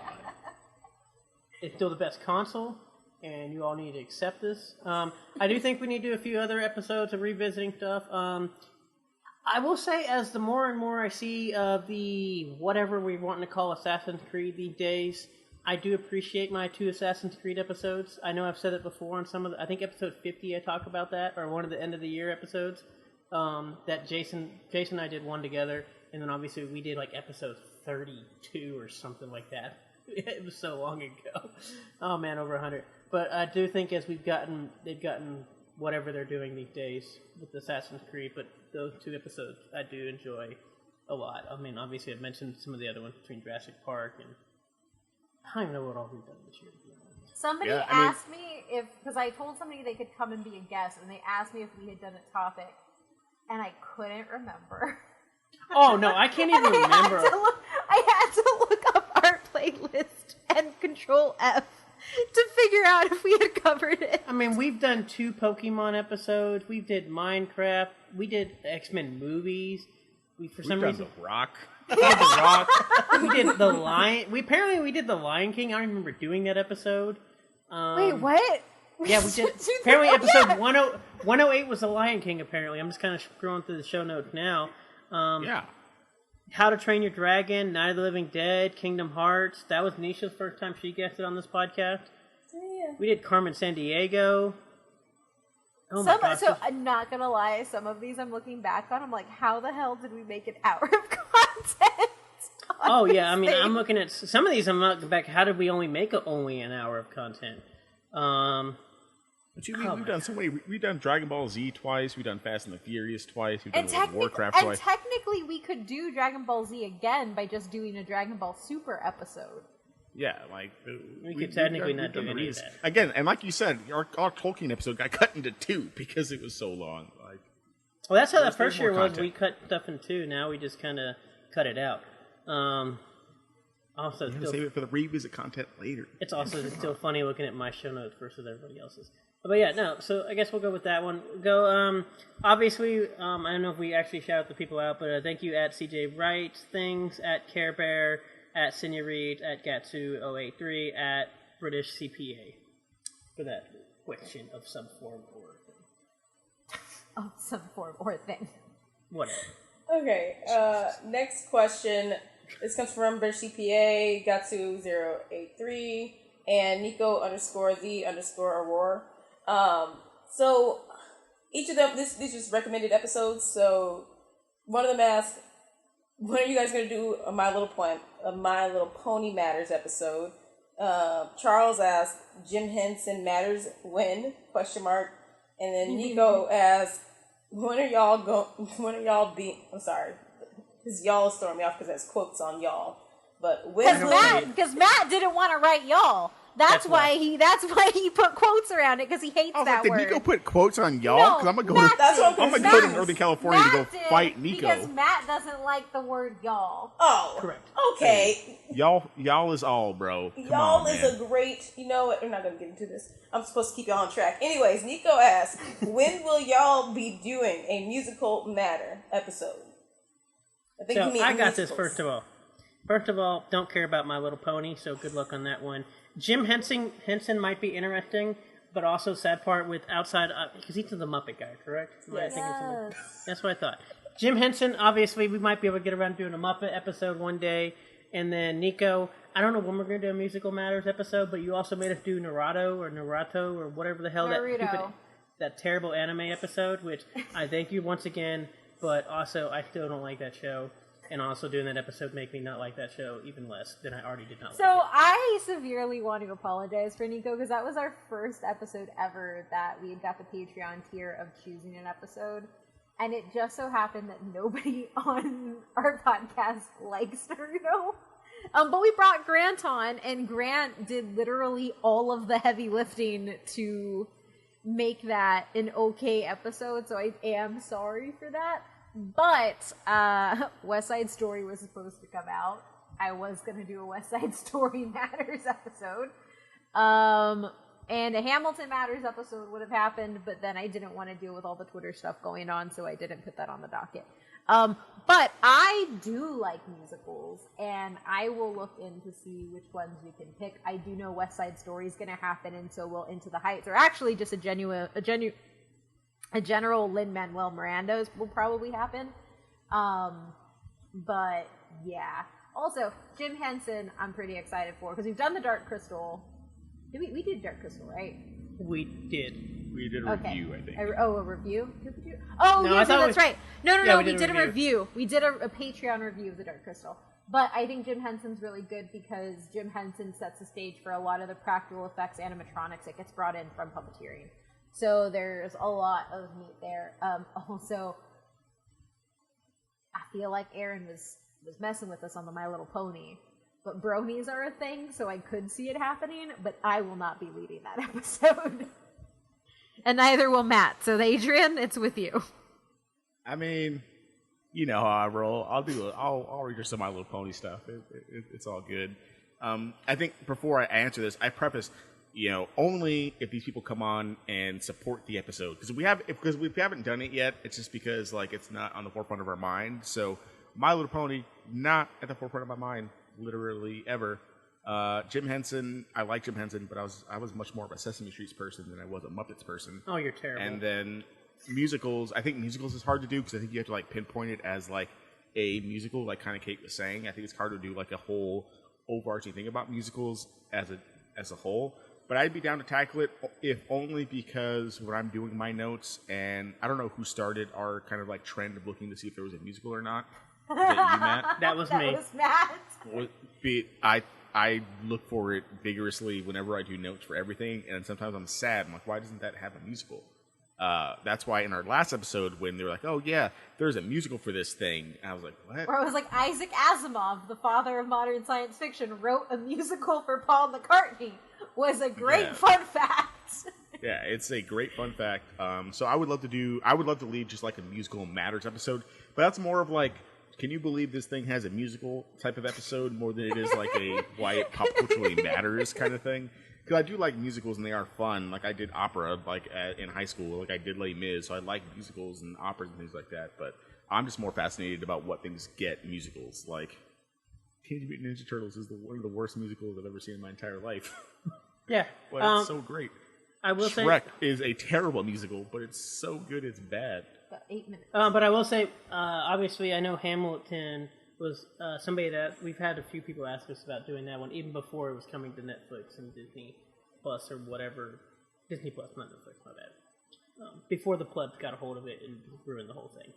It's still the best console, and you all need to accept this. I do think we need to do a few other episodes of revisiting stuff. I will say, as the more and more I see of the whatever we're wanting to call Assassin's Creed these days, I do appreciate my 2 Assassin's Creed episodes. I know I've said it before on some of the, I think episode 50 I talk about that, or one of the end of the year episodes, that Jason and I did one together, and then obviously we did like episode 32 or something like that. It was so long ago. Oh man, over 100. But I do think as they've gotten whatever they're doing these days with Assassin's Creed, but those 2 episodes I do enjoy a lot. I mean, obviously I've mentioned some of the other ones between Jurassic Park and I don't even know what all we've done this year. Somebody asked me if, because I told somebody they could come and be a guest, and they asked me if we had done a topic, and I couldn't remember. Oh no, I can't even remember. I had to look up our playlist and Control F to figure out if we had covered it. I mean, we've done 2 Pokemon episodes. We did Minecraft. We did X-Men movies. We've done The Rock. We did The Rock. We did The Lion. We did The Lion King. I don't remember doing that episode. Wait, what? Yeah, we did. Apparently, episode 108 was The Lion King. Apparently, I'm just kind of scrolling through the show notes now. Yeah. How to Train Your Dragon, Night of the Living Dead, Kingdom Hearts. That was Nisha's first time she guested on this podcast. Yeah. We did Carmen Sandiego. Oh my gosh. So I'm not gonna lie, some of these I'm looking back on, I'm like, how the hell did we make an hour of content? Oh yeah, I mean, I'm looking at some of these. I'm looking back. How did we only make only an hour of content? But we've done so many. We've done Dragon Ball Z twice. We've done Fast and the Furious twice. We've done World of Warcraft twice. And technically, we could do Dragon Ball Z again by just doing a Dragon Ball Super episode. Yeah, like we could technically not do any of that again. And like you said, our Tolkien episode got cut into 2 because it was so long. Like, well, that's how that first year was. Content. We cut stuff in 2. Now we just kind of cut it out. Also, save it for the revisit content later. It's also still funny looking at my show notes versus everybody else's. But yeah, no. So I guess we'll go with that one. Obviously, I don't know if we actually shout the people out, but thank you at CJ Wright Things, at Care Bear, at Sinya Reed, at Gatsu083, at British CPA for that question of some form or thing. Of some form or thing. Whatever. Okay. Next question. This comes from British CPA, Gatsu083, and Nico_the_Aurora. So each of them, these are just recommended episodes. So one of them asked, when are you guys going to do a My Little Pony Matters episode? Charles asked, Jim Henson Matters when? ? And then Nico asked, when are y'all I'm sorry, because y'all is throwing me off because that's quotes on y'all. But because Matt didn't want to write y'all. That's why he put quotes around it, because he hates that word. Did Nico put quotes on y'all? Because I'm gonna go to Northern California to go fight Nico. Because Matt doesn't like the word y'all. Oh, correct. Okay. Y'all is all, bro. Y'all is a great. You know what? We're not gonna get into this. I'm supposed to keep y'all on track. Anyways, Nico asked, when will y'all be doing a musical matter episode? I got this. First of all, don't care about My Little Pony, so good luck on that one. Jim Henson might be interesting, but also sad part with outside, because he's the Muppet guy, correct? Yes. That's what I thought. Jim Henson, obviously, we might be able to get around doing a Muppet episode one day. And then Nico, I don't know when we're going to do a Musical Matters episode, but you also made us do Naruto or whatever the hell that terrible anime episode, which I thank you once again, but also I still don't like that show. And also doing that episode made me not like that show even less than I already did not like it. So I severely want to apologize for Nico, because that was our first episode ever that we had got the Patreon tier of choosing an episode. And it just so happened that nobody on our podcast likes Naruto. But we brought Grant on, and Grant did literally all of the heavy lifting to make that an okay episode, so I am sorry for that. But West Side Story was supposed to come out. I was going to do a West Side Story Matters episode. And a Hamilton Matters episode would have happened, but then I didn't want to deal with all the Twitter stuff going on, so I didn't put that on the docket. But I do like musicals, and I will look in to see which ones we can pick. I do know West Side Story is going to happen, and so will Into the Heights, or actually just a general Lin-Manuel Miranda's will probably happen. But yeah. Also, Jim Henson, I'm pretty excited for, because we've done the Dark Crystal. We did Dark Crystal, right? We did. We did a review, I think. A review? Did we do? Oh, No, yes, that's right. No, we did a review. review. We did a Patreon review of the Dark Crystal. But I think Jim Henson's really good because Jim Henson sets the stage for a lot of the practical effects animatronics that gets brought in from puppeteering. So there's a lot of meat there. Also, I feel like Aaron was messing with us on the My Little Pony. But bronies are a thing, so I could see it happening, but I will not be leading that episode. And neither will Matt. So Adrian, it's with you. I mean, you know how I roll. I'll read you some of My Little Pony stuff. It's all good. I think before I answer this, I preface, only if these people come on and support the episode. Because we haven't done it yet, it's just because it's not on the forefront of our mind. So My Little Pony, not at the forefront of my mind, literally ever. Jim Henson, I like Jim Henson, but I was much more of a Sesame Street person than I was a Muppets person. Oh, you're terrible. And then musicals, I think musicals is hard to do because I think you have to pinpoint it as a musical, kind of Kate was saying. I think it's hard to do a whole overarching thing about musicals as a whole. But I'd be down to tackle it if only because when I'm doing my notes, and I don't know who started our kind of trend of looking to see if there was a musical or not. Was that you, Matt? That was me. That was Matt. I look for it vigorously whenever I do notes for everything, and sometimes I'm sad. I'm like, why doesn't that have a musical? That's why in our last episode, when they were like, oh yeah, there's a musical for this thing, I was like, what? Or it was Isaac Asimov, the father of modern science fiction, wrote a musical for Paul McCartney. Was a great fun fact. Yeah, it's a great fun fact. So I would love to lead just a musical matters episode, but that's more of can you believe this thing has a musical type of episode more than it is a why it pop culturally matters kind of thing? Because I do like musicals and they are fun. I did opera in high school. I did Les Mis, so I like musicals and operas and things like that. But I'm just more fascinated about what things get musicals. Teenage Mutant Ninja Turtles is one of the worst musicals I've ever seen in my entire life. Yeah. But it's so great. I will Shrek is a terrible musical, but it's so good it's bad. About 8 minutes. But I will say, obviously, I know Hamilton was somebody that we've had a few people ask us about doing that one, even before it was coming to Netflix and Disney Plus or whatever. Disney Plus, not Netflix, my bad. Before the plebs got a hold of it and ruined the whole thing.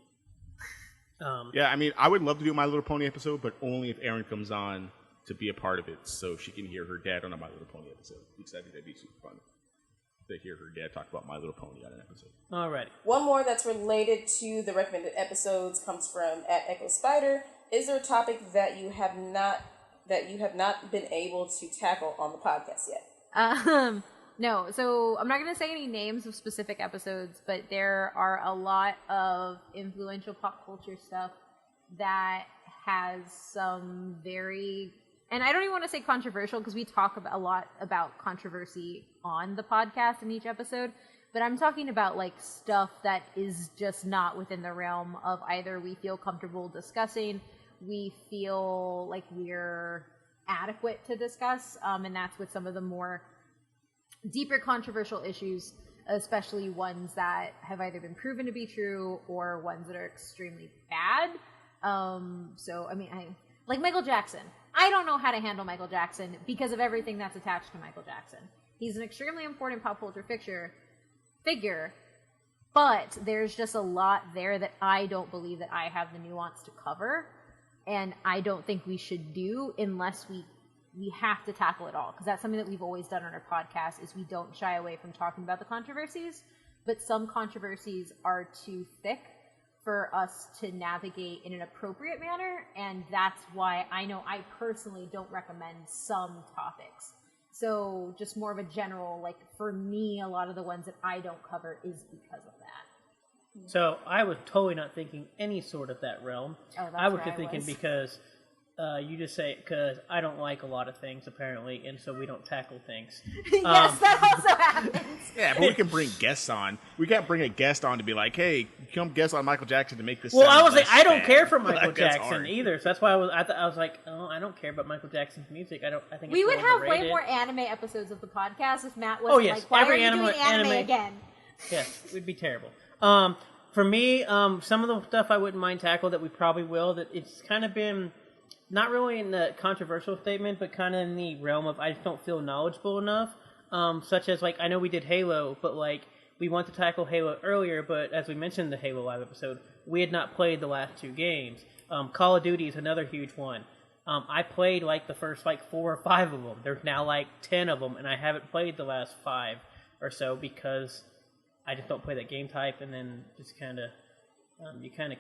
Yeah, I mean, I would love to do a My Little Pony episode, but only if Erin comes on to be a part of it, so she can hear her dad on a My Little Pony episode. Because I think that'd be super fun to hear her dad talk about My Little Pony on an episode. Alrighty. One more that's related to the recommended episodes comes from @EchoSpider. Is there a topic that you have not been able to tackle on the podcast yet? No. So I'm not going to say any names of specific episodes, but there are a lot of influential pop culture stuff that has some very, and I don't even want to say controversial because we talk a lot about controversy on the podcast in each episode, but I'm talking about stuff that is just not within the realm of either we feel comfortable discussing, we feel like we're adequate to discuss, and that's with some of the more deeper controversial issues, especially ones that have either been proven to be true or ones that are extremely bad. So, I mean, like Michael Jackson. I don't know how to handle Michael Jackson because of everything that's attached to Michael Jackson. He's an extremely important pop culture figure, but there's just a lot there that I don't believe that I have the nuance to cover, and I don't think we should do unless we have to tackle it all, because that's something that we've always done on our podcast, is we don't shy away from talking about the controversies, but some controversies are too thick for us to navigate in an appropriate manner, and that's why I know I personally don't recommend some topics. So just more of a general, for me, a lot of the ones that I don't cover is because of that. So I was totally not thinking any sort of that realm. Oh, that's I was where just I thinking was. because you just say because I don't like a lot of things apparently, and so we don't tackle things. Yes, that also happens. Yeah, but we can bring guests on. We can't bring a guest on to be like, "Hey, come guest on Michael Jackson to make this." Well, sound I was like, less I don't bad." care for Michael Like, that's Jackson hard. either. So that's why I was like, oh, I don't care about Michael Jackson's music. I think We it's would have way overrated. more anime episodes of the podcast if Matt was Oh, yes, like, "Why every are you doing anime anime- again?" Yes, it would be terrible. For me, some of the stuff I wouldn't mind tackle that we probably will. That it's kind of been not really in the controversial statement, but kind of in the realm of I just don't feel knowledgeable enough. Such as like I know we did Halo, but like we want to tackle Halo earlier, but as we mentioned in the Halo Live episode, we had not played the last two games. Call of Duty is another huge one. I played like the first like 4 or 5 of them. There's now like 10 of them, and I haven't played the last 5 or so because I just don't play that game type, and then just kind of you kind of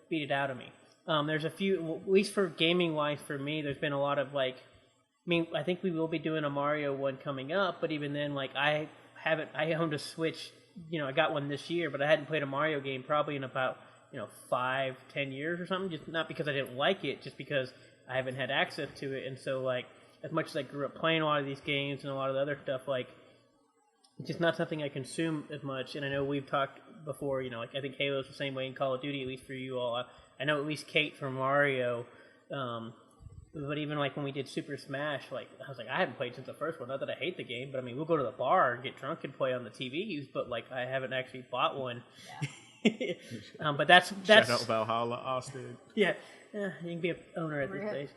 beat it out of me. There's a few, at least for gaming wise, for me, there's been a lot of like. I mean, I think we will be doing a Mario one coming up, but even then, like I owned a Switch. I got one this year, but I hadn't played a Mario game probably in about 5-10 years or something. Just not because I didn't like it, just because I haven't had access to it. And so, like, as much as I grew up playing a lot of these games and a lot of the other stuff, like, it's just not something I consume as much. And I know we've talked before, like I think Halo's the same way in Call of Duty, at least for you all. I know at least Kate from Mario. But even like when we did Super Smash, like I was like, I haven't played since the first one. Not that I hate the game, but I mean, we'll go to the bar and get drunk and play on the TVs. But like, I haven't actually bought one. Yeah. But that's Shout out Valhalla, Austin. Yeah, you can be an owner at this stage.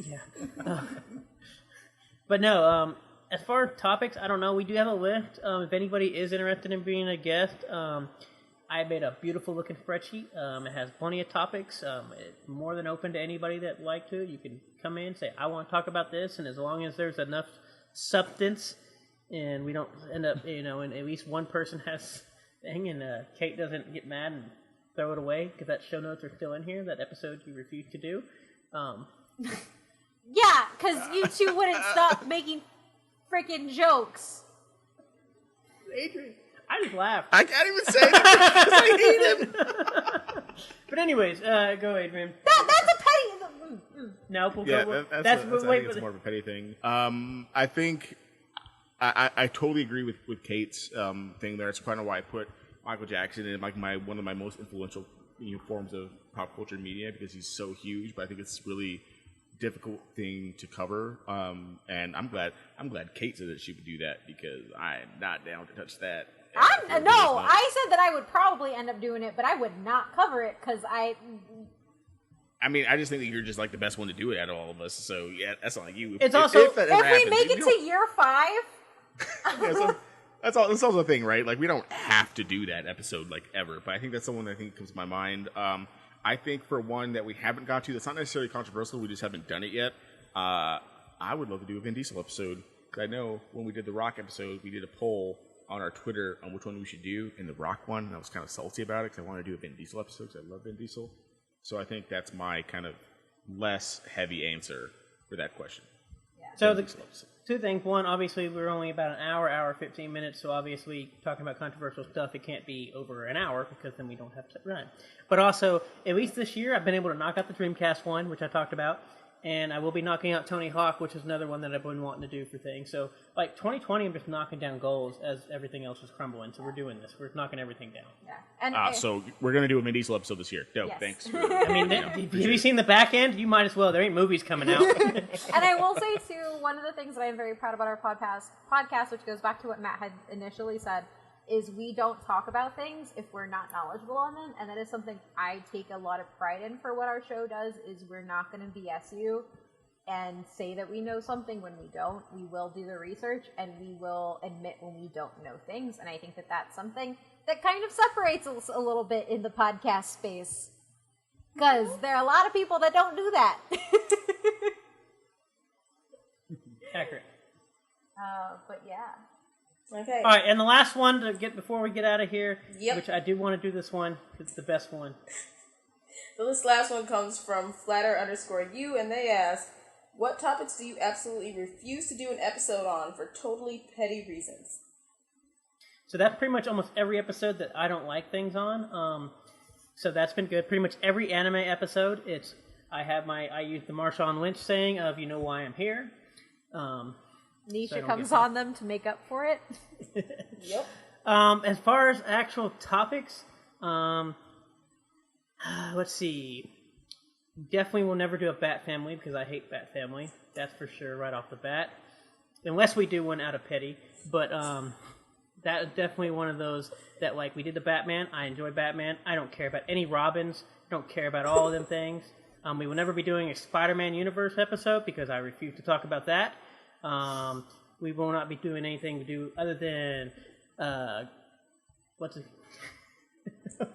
Yeah. But no, as far as topics, I don't know. We do have a list. If anybody is interested in being a guest, I made a beautiful looking spreadsheet. It has plenty of topics. It's more than open to anybody that'd like to. You can come in and say, I want to talk about this, and as long as there's enough substance and we don't end up, and at least one person has thing, and Kate doesn't get mad and throw it away because that show notes are still in here, that episode you refused to do. Yeah, because you two wouldn't stop making freaking jokes. Adrian, I just laughed. I can't even say that because I hate him. But anyways, go Adrian. That's a petty. No, we'll Yeah, go. I think it's more of a petty thing. I think I totally agree with Kate's thing there. It's kind of why I put Michael Jackson in like one of my most influential forms of pop culture media, because he's so huge. But I think it's really difficult thing to cover. And I'm glad Kate said that she would do that, because I'm not down to touch that. I said that I would probably end up doing it, but I would not cover it because I mean, I just think that you're just like the best one to do it out of all of us. So yeah, that's not like you. It's also if that ever if we happens, make it to year 5. Yeah, so that's also the thing, right? Like, we don't have to do that episode like ever, but I think that's the one that I think comes to my mind. I think for one that we haven't got to, that's not necessarily controversial, we just haven't done it yet. I would love to do a Vin Diesel episode, because I know when we did the Rock episode, we did a poll on our Twitter on which one we should do, and the Rock one, I was kind of salty about it because I wanted to do a Vin Diesel episode because I love Vin Diesel. So I think that's my kind of less heavy answer for that question. Yeah. So the two things. One, obviously, we're only about an hour 15 minutes, so obviously, talking about controversial stuff, it can't be over an hour, because then we don't have to run. But also, at least this year, I've been able to knock out the Dreamcast one, which I talked about, and I will be knocking out Tony Hawk, which is another one that I've been wanting to do for things. So, like, 2020, I'm just knocking down goals as everything else is crumbling, so we're doing this. We're knocking everything down. Yeah. And So we're going to do a Vin Diesel episode this year. Dope, Yes. thanks. I mean, have you seen the back end? You might as well. There ain't movies coming out. and I will say too, one of the things that I'm very proud about our podcast, which goes back to what Matt had initially said, is we don't talk about things if we're not knowledgeable on them, and that is something I take a lot of pride in for what our show does. Is we're not going to BS you and say that we know something when we don't. We will do the research, and we will admit when we don't know things, and I think that that's something that kind of separates us a little bit in the podcast space, because there are a lot of people that don't do that. Accurate. But yeah. Okay. All right, and the last one to get before we get out of here, Yep. which I do want to do this one, 'cause it's the best one. So this last one comes from Flatter_you, and they ask, what topics do you absolutely refuse to do an episode on for totally petty reasons? So that's pretty much almost every episode that I don't like things on. So that's been good. Pretty much every anime episode, I use the Marshawn Lynch saying of, you know why I'm here. Nisha comes on them to make up for it. Yep. As far as actual topics, let's see. Definitely will never do a Bat Family because I hate Bat Family. That's for sure right off the bat. Unless we do one out of petty. But that is definitely one of those that, like, we did the Batman. I enjoy Batman. I don't care about any Robins. I don't care about all of them things. We will never be doing a Spider-Man Universe episode because I refuse to talk about that. We will not be doing anything to do other than what's it?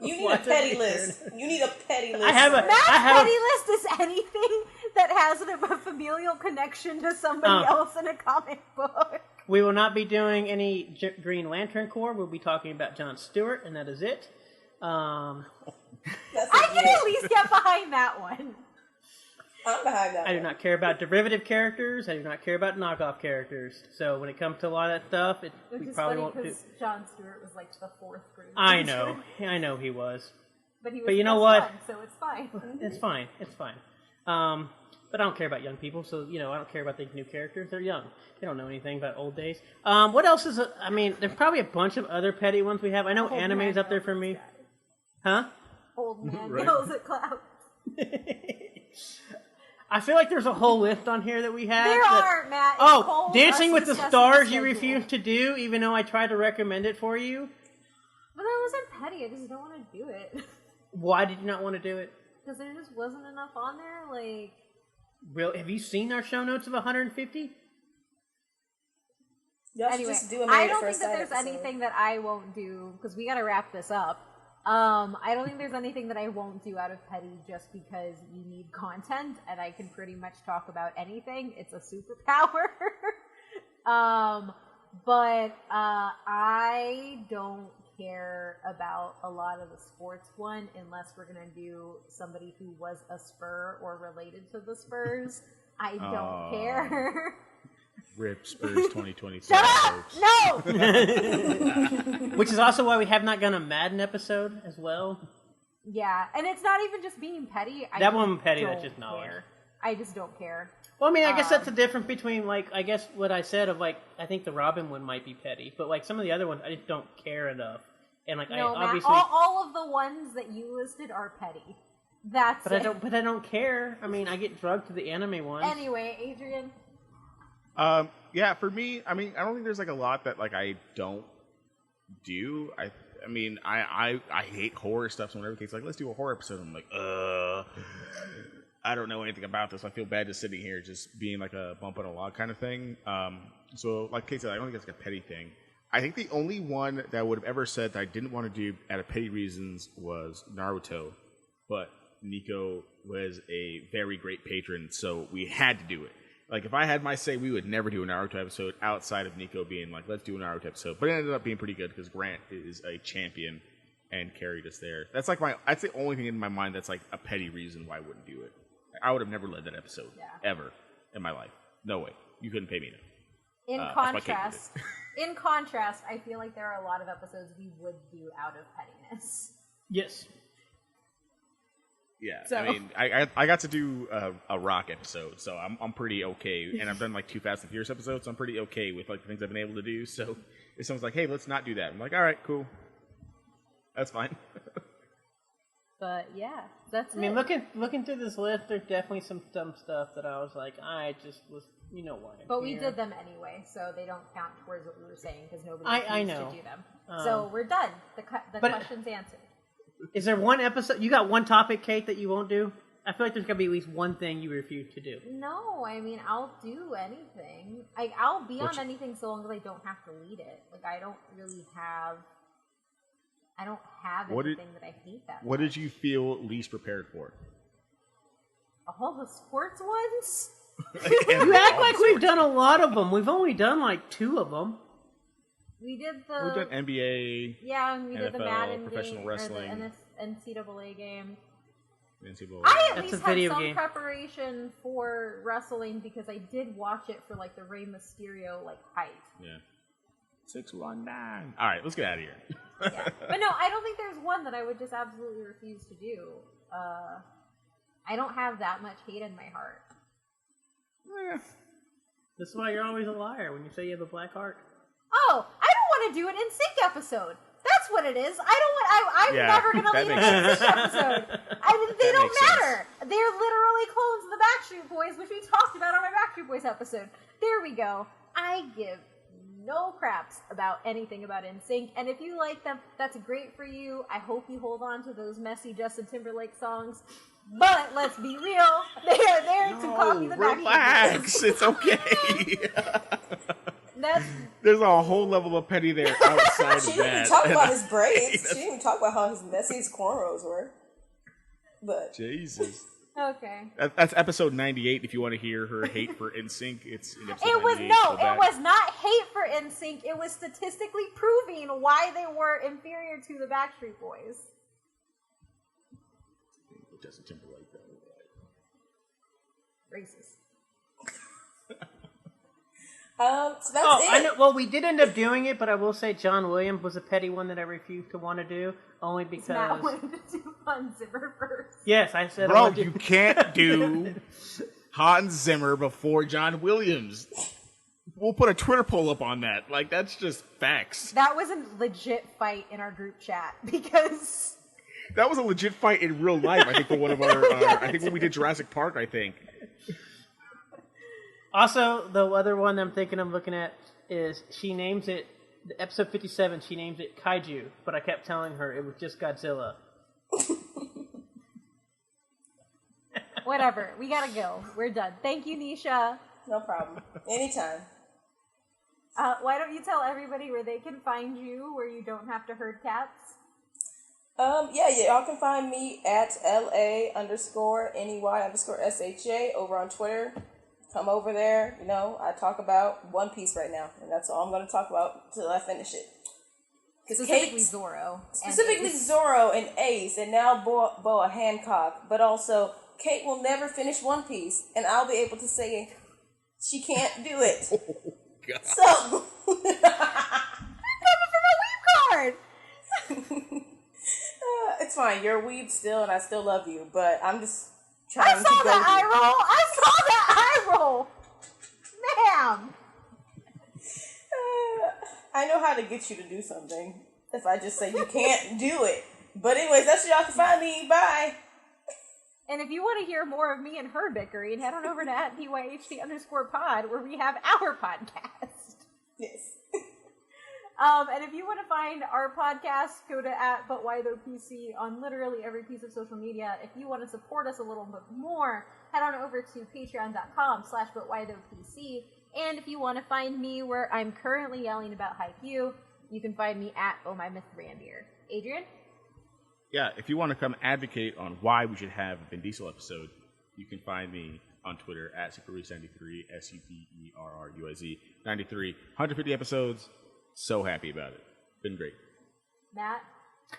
You need a petty list. You need a petty list. Matt's petty list is anything that has a familial connection to somebody else in a comic book. We will not be doing any Green Lantern Corps. We'll be talking about John Stewart, and that is it. I can at least get behind that one. I'm behind that. I do not care about derivative characters. I do not care about knockoff characters. So when it comes to a lot of that stuff, we probably won't do. John Stewart was like the fourth Green Lantern. I know he was. But you know what? One, so it's fine. It's fine. But I don't care about young people, so I don't care about the new characters. They're young. They don't know anything about old days. What else is? There's probably a bunch of other petty ones we have. I know anime's up there for me. Huh? Old man yells at clouds. I feel like there's a whole list on here that we have. There are, Matt. Dancing with the Stars you refuse to do, even though I tried to recommend it for you. But that wasn't petty. I just don't want to do it. Why did you not want to do it? Because there just wasn't enough on there. Like, real? Have you seen our show notes of 150? Anyway, I don't think that there's anything that I won't do because we got to wrap this up. I don't think there's anything that I won't do out of petty just because you need content and I can pretty much talk about anything. It's a superpower. But I don't care about a lot of the sports one unless we're going to do somebody who was a Spur or related to the Spurs. I don't care. RIP Spurs 2020. Shut up! No! Which is also why we have not done a Madden episode as well. Yeah, and it's not even just being petty. That one petty, that's just knowledge. I just don't care. Well, I guess that's the difference between, I guess what I said of, I think the Robin one might be petty, but, some of the other ones, I just don't care enough. And, no, I obviously... Matt, all of the ones that you listed are petty. That's it. But I don't care. I get drugged to the anime ones. Anyway, Adrian... Yeah, for me, I don't think there's a lot that I don't do. I hate horror stuff, so whenever it's let's do a horror episode, I'm like, I don't know anything about this. I feel bad just sitting here, just being like a bump on a log kind of thing. So like Kate said, I don't think that's a petty thing. I think the only one that I would have ever said that I didn't want to do out of petty reasons was Naruto, but Nico was a very great patron, so we had to do it. If I had my say, we would never do a Naruto episode outside of Nico being let's do a Naruto episode. But it ended up being pretty good because Grant is a champion and carried us there. That's that's the only thing in my mind that's a petty reason why I wouldn't do it. I would have never led that episode ever in my life. No way. You couldn't pay me enough. In contrast, I feel like there are a lot of episodes we would do out of pettiness. Yes. Yeah, so. I got to do a rock episode, so I'm pretty okay. And I've done 2 Fast and Furious episodes, so I'm pretty okay with the things I've been able to do. So if someone's like, "Hey, let's not do that," I'm like, "All right, cool, that's fine." But yeah, that's. Looking through this list, there's definitely some dumb stuff that I was like, I just was, why. But we did them anyway, so they don't count towards what we were saying because nobody I used know. to do them. So we're done. The question's answered. Is there one episode? You got one topic, Kate, that you won't do? I feel like there's gonna be at least one thing you refuse to do. No, I'll do anything. I'll be on anything so long as I don't have to lead it. I don't really have. I don't have anything that I hate that much. What did you feel least prepared for? All the sports ones? You act like we've done a lot of them. We've only done 2 of them. We've done NBA. Yeah, and we did the Madden professional game, wrestling, or the NCAA game. NCAA. I at least had some preparation for wrestling because I did watch it for the Rey Mysterio hype. Yeah. 619. All right, let's get out of here. Yeah. But no, I don't think there's one that I would just absolutely refuse to do. I don't have that much hate in my heart. This is why you're always a liar when you say you have a black heart. Oh, I don't want to do an NSYNC episode. That's what it is. I'm never going to leave an NSYNC episode. They don't matter. They're literally clones of the Backstreet Boys, which we talked about on my Backstreet Boys episode. There we go. I give no craps about anything about NSYNC, and if you like them, that's great for you. I hope you hold on to those messy Justin Timberlake songs. But let's be real, they are there to copy the Backstreet Boys. Relax, it's okay. There's a whole level of petty there outside of that. She didn't even talk about his braids. She didn't even talk about how his messy his cornrows were. But Jesus. Okay. That's episode 98. If you want to hear her hate for NSYNC, it's in episode 98. It was not hate for NSYNC. It was statistically proving why they were inferior to the Backstreet Boys. Justin Timberlake, though. Racist. so that's it. I know. Well, we did end up doing it, but I will say John Williams was a petty one that I refused to want to do, only because Matt wanted to do Hans Zimmer first. Yes, I said. Bro, you can't do Hans Zimmer before John Williams. We'll put a Twitter poll up on that. Like, that's just facts. That was a legit fight in our group chat because that was a legit fight in real life. I think for one of our. I think when we did Jurassic Park. I think. Also, the other one I'm thinking I'm looking at is she names it, episode 57, she names it Kaiju, but I kept telling her it was just Godzilla. Whatever. We gotta go. We're done. Thank you, Neysha. No problem. Anytime. Why don't you tell everybody where they can find you, where you don't have to herd cats? Y'all can find me at LA_NEY_SHA over on Twitter. Come over there. You know, I talk about One Piece right now, and that's all I'm going to talk about until I finish it. Specifically Zoro. Zoro and Ace, and now Boa Hancock. But also, Kate will never finish One Piece, and I'll be able to say she can't do it. Oh, God. So, coming for my weeb card. It's fine. You're a weeb still, and I still love you. But I'm just trying to go. I saw that eye roll, ma'am. I know how to get you to do something. If I just say you can't do it. But anyways, that's where y'all can find me. Bye. And if you want to hear more of me and her bickering, head on over to @PYHD_pod where we have our podcast. Yes. And if you want to find our podcast, go to @ButWhyThoughPC on literally every piece of social media. If you want to support us a little bit more, head on over to patreon.com/ButWhyThoughPC. And if you want to find me where I'm currently yelling about Haikyuu, you can find me at @OhMyMythBrandier. Adrian? Yeah, if you want to come advocate on why we should have a Vin Diesel episode, you can find me on Twitter @SuperRuiz93, SUPERRUIZ 93. 150 episodes. So happy about it. Been great. Matt?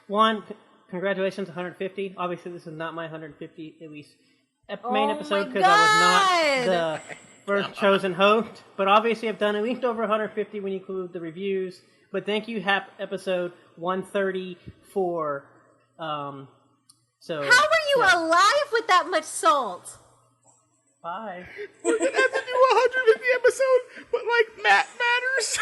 One, congratulations, 150. Obviously, this is not my 150, at least main episode, because I was not the first chosen host. But obviously, I've done at least over 150 when you include the reviews. But thank you, episode 134. How were you alive with that much salt? Bye. We're gonna have to do a 150 episode, but like Matt matters.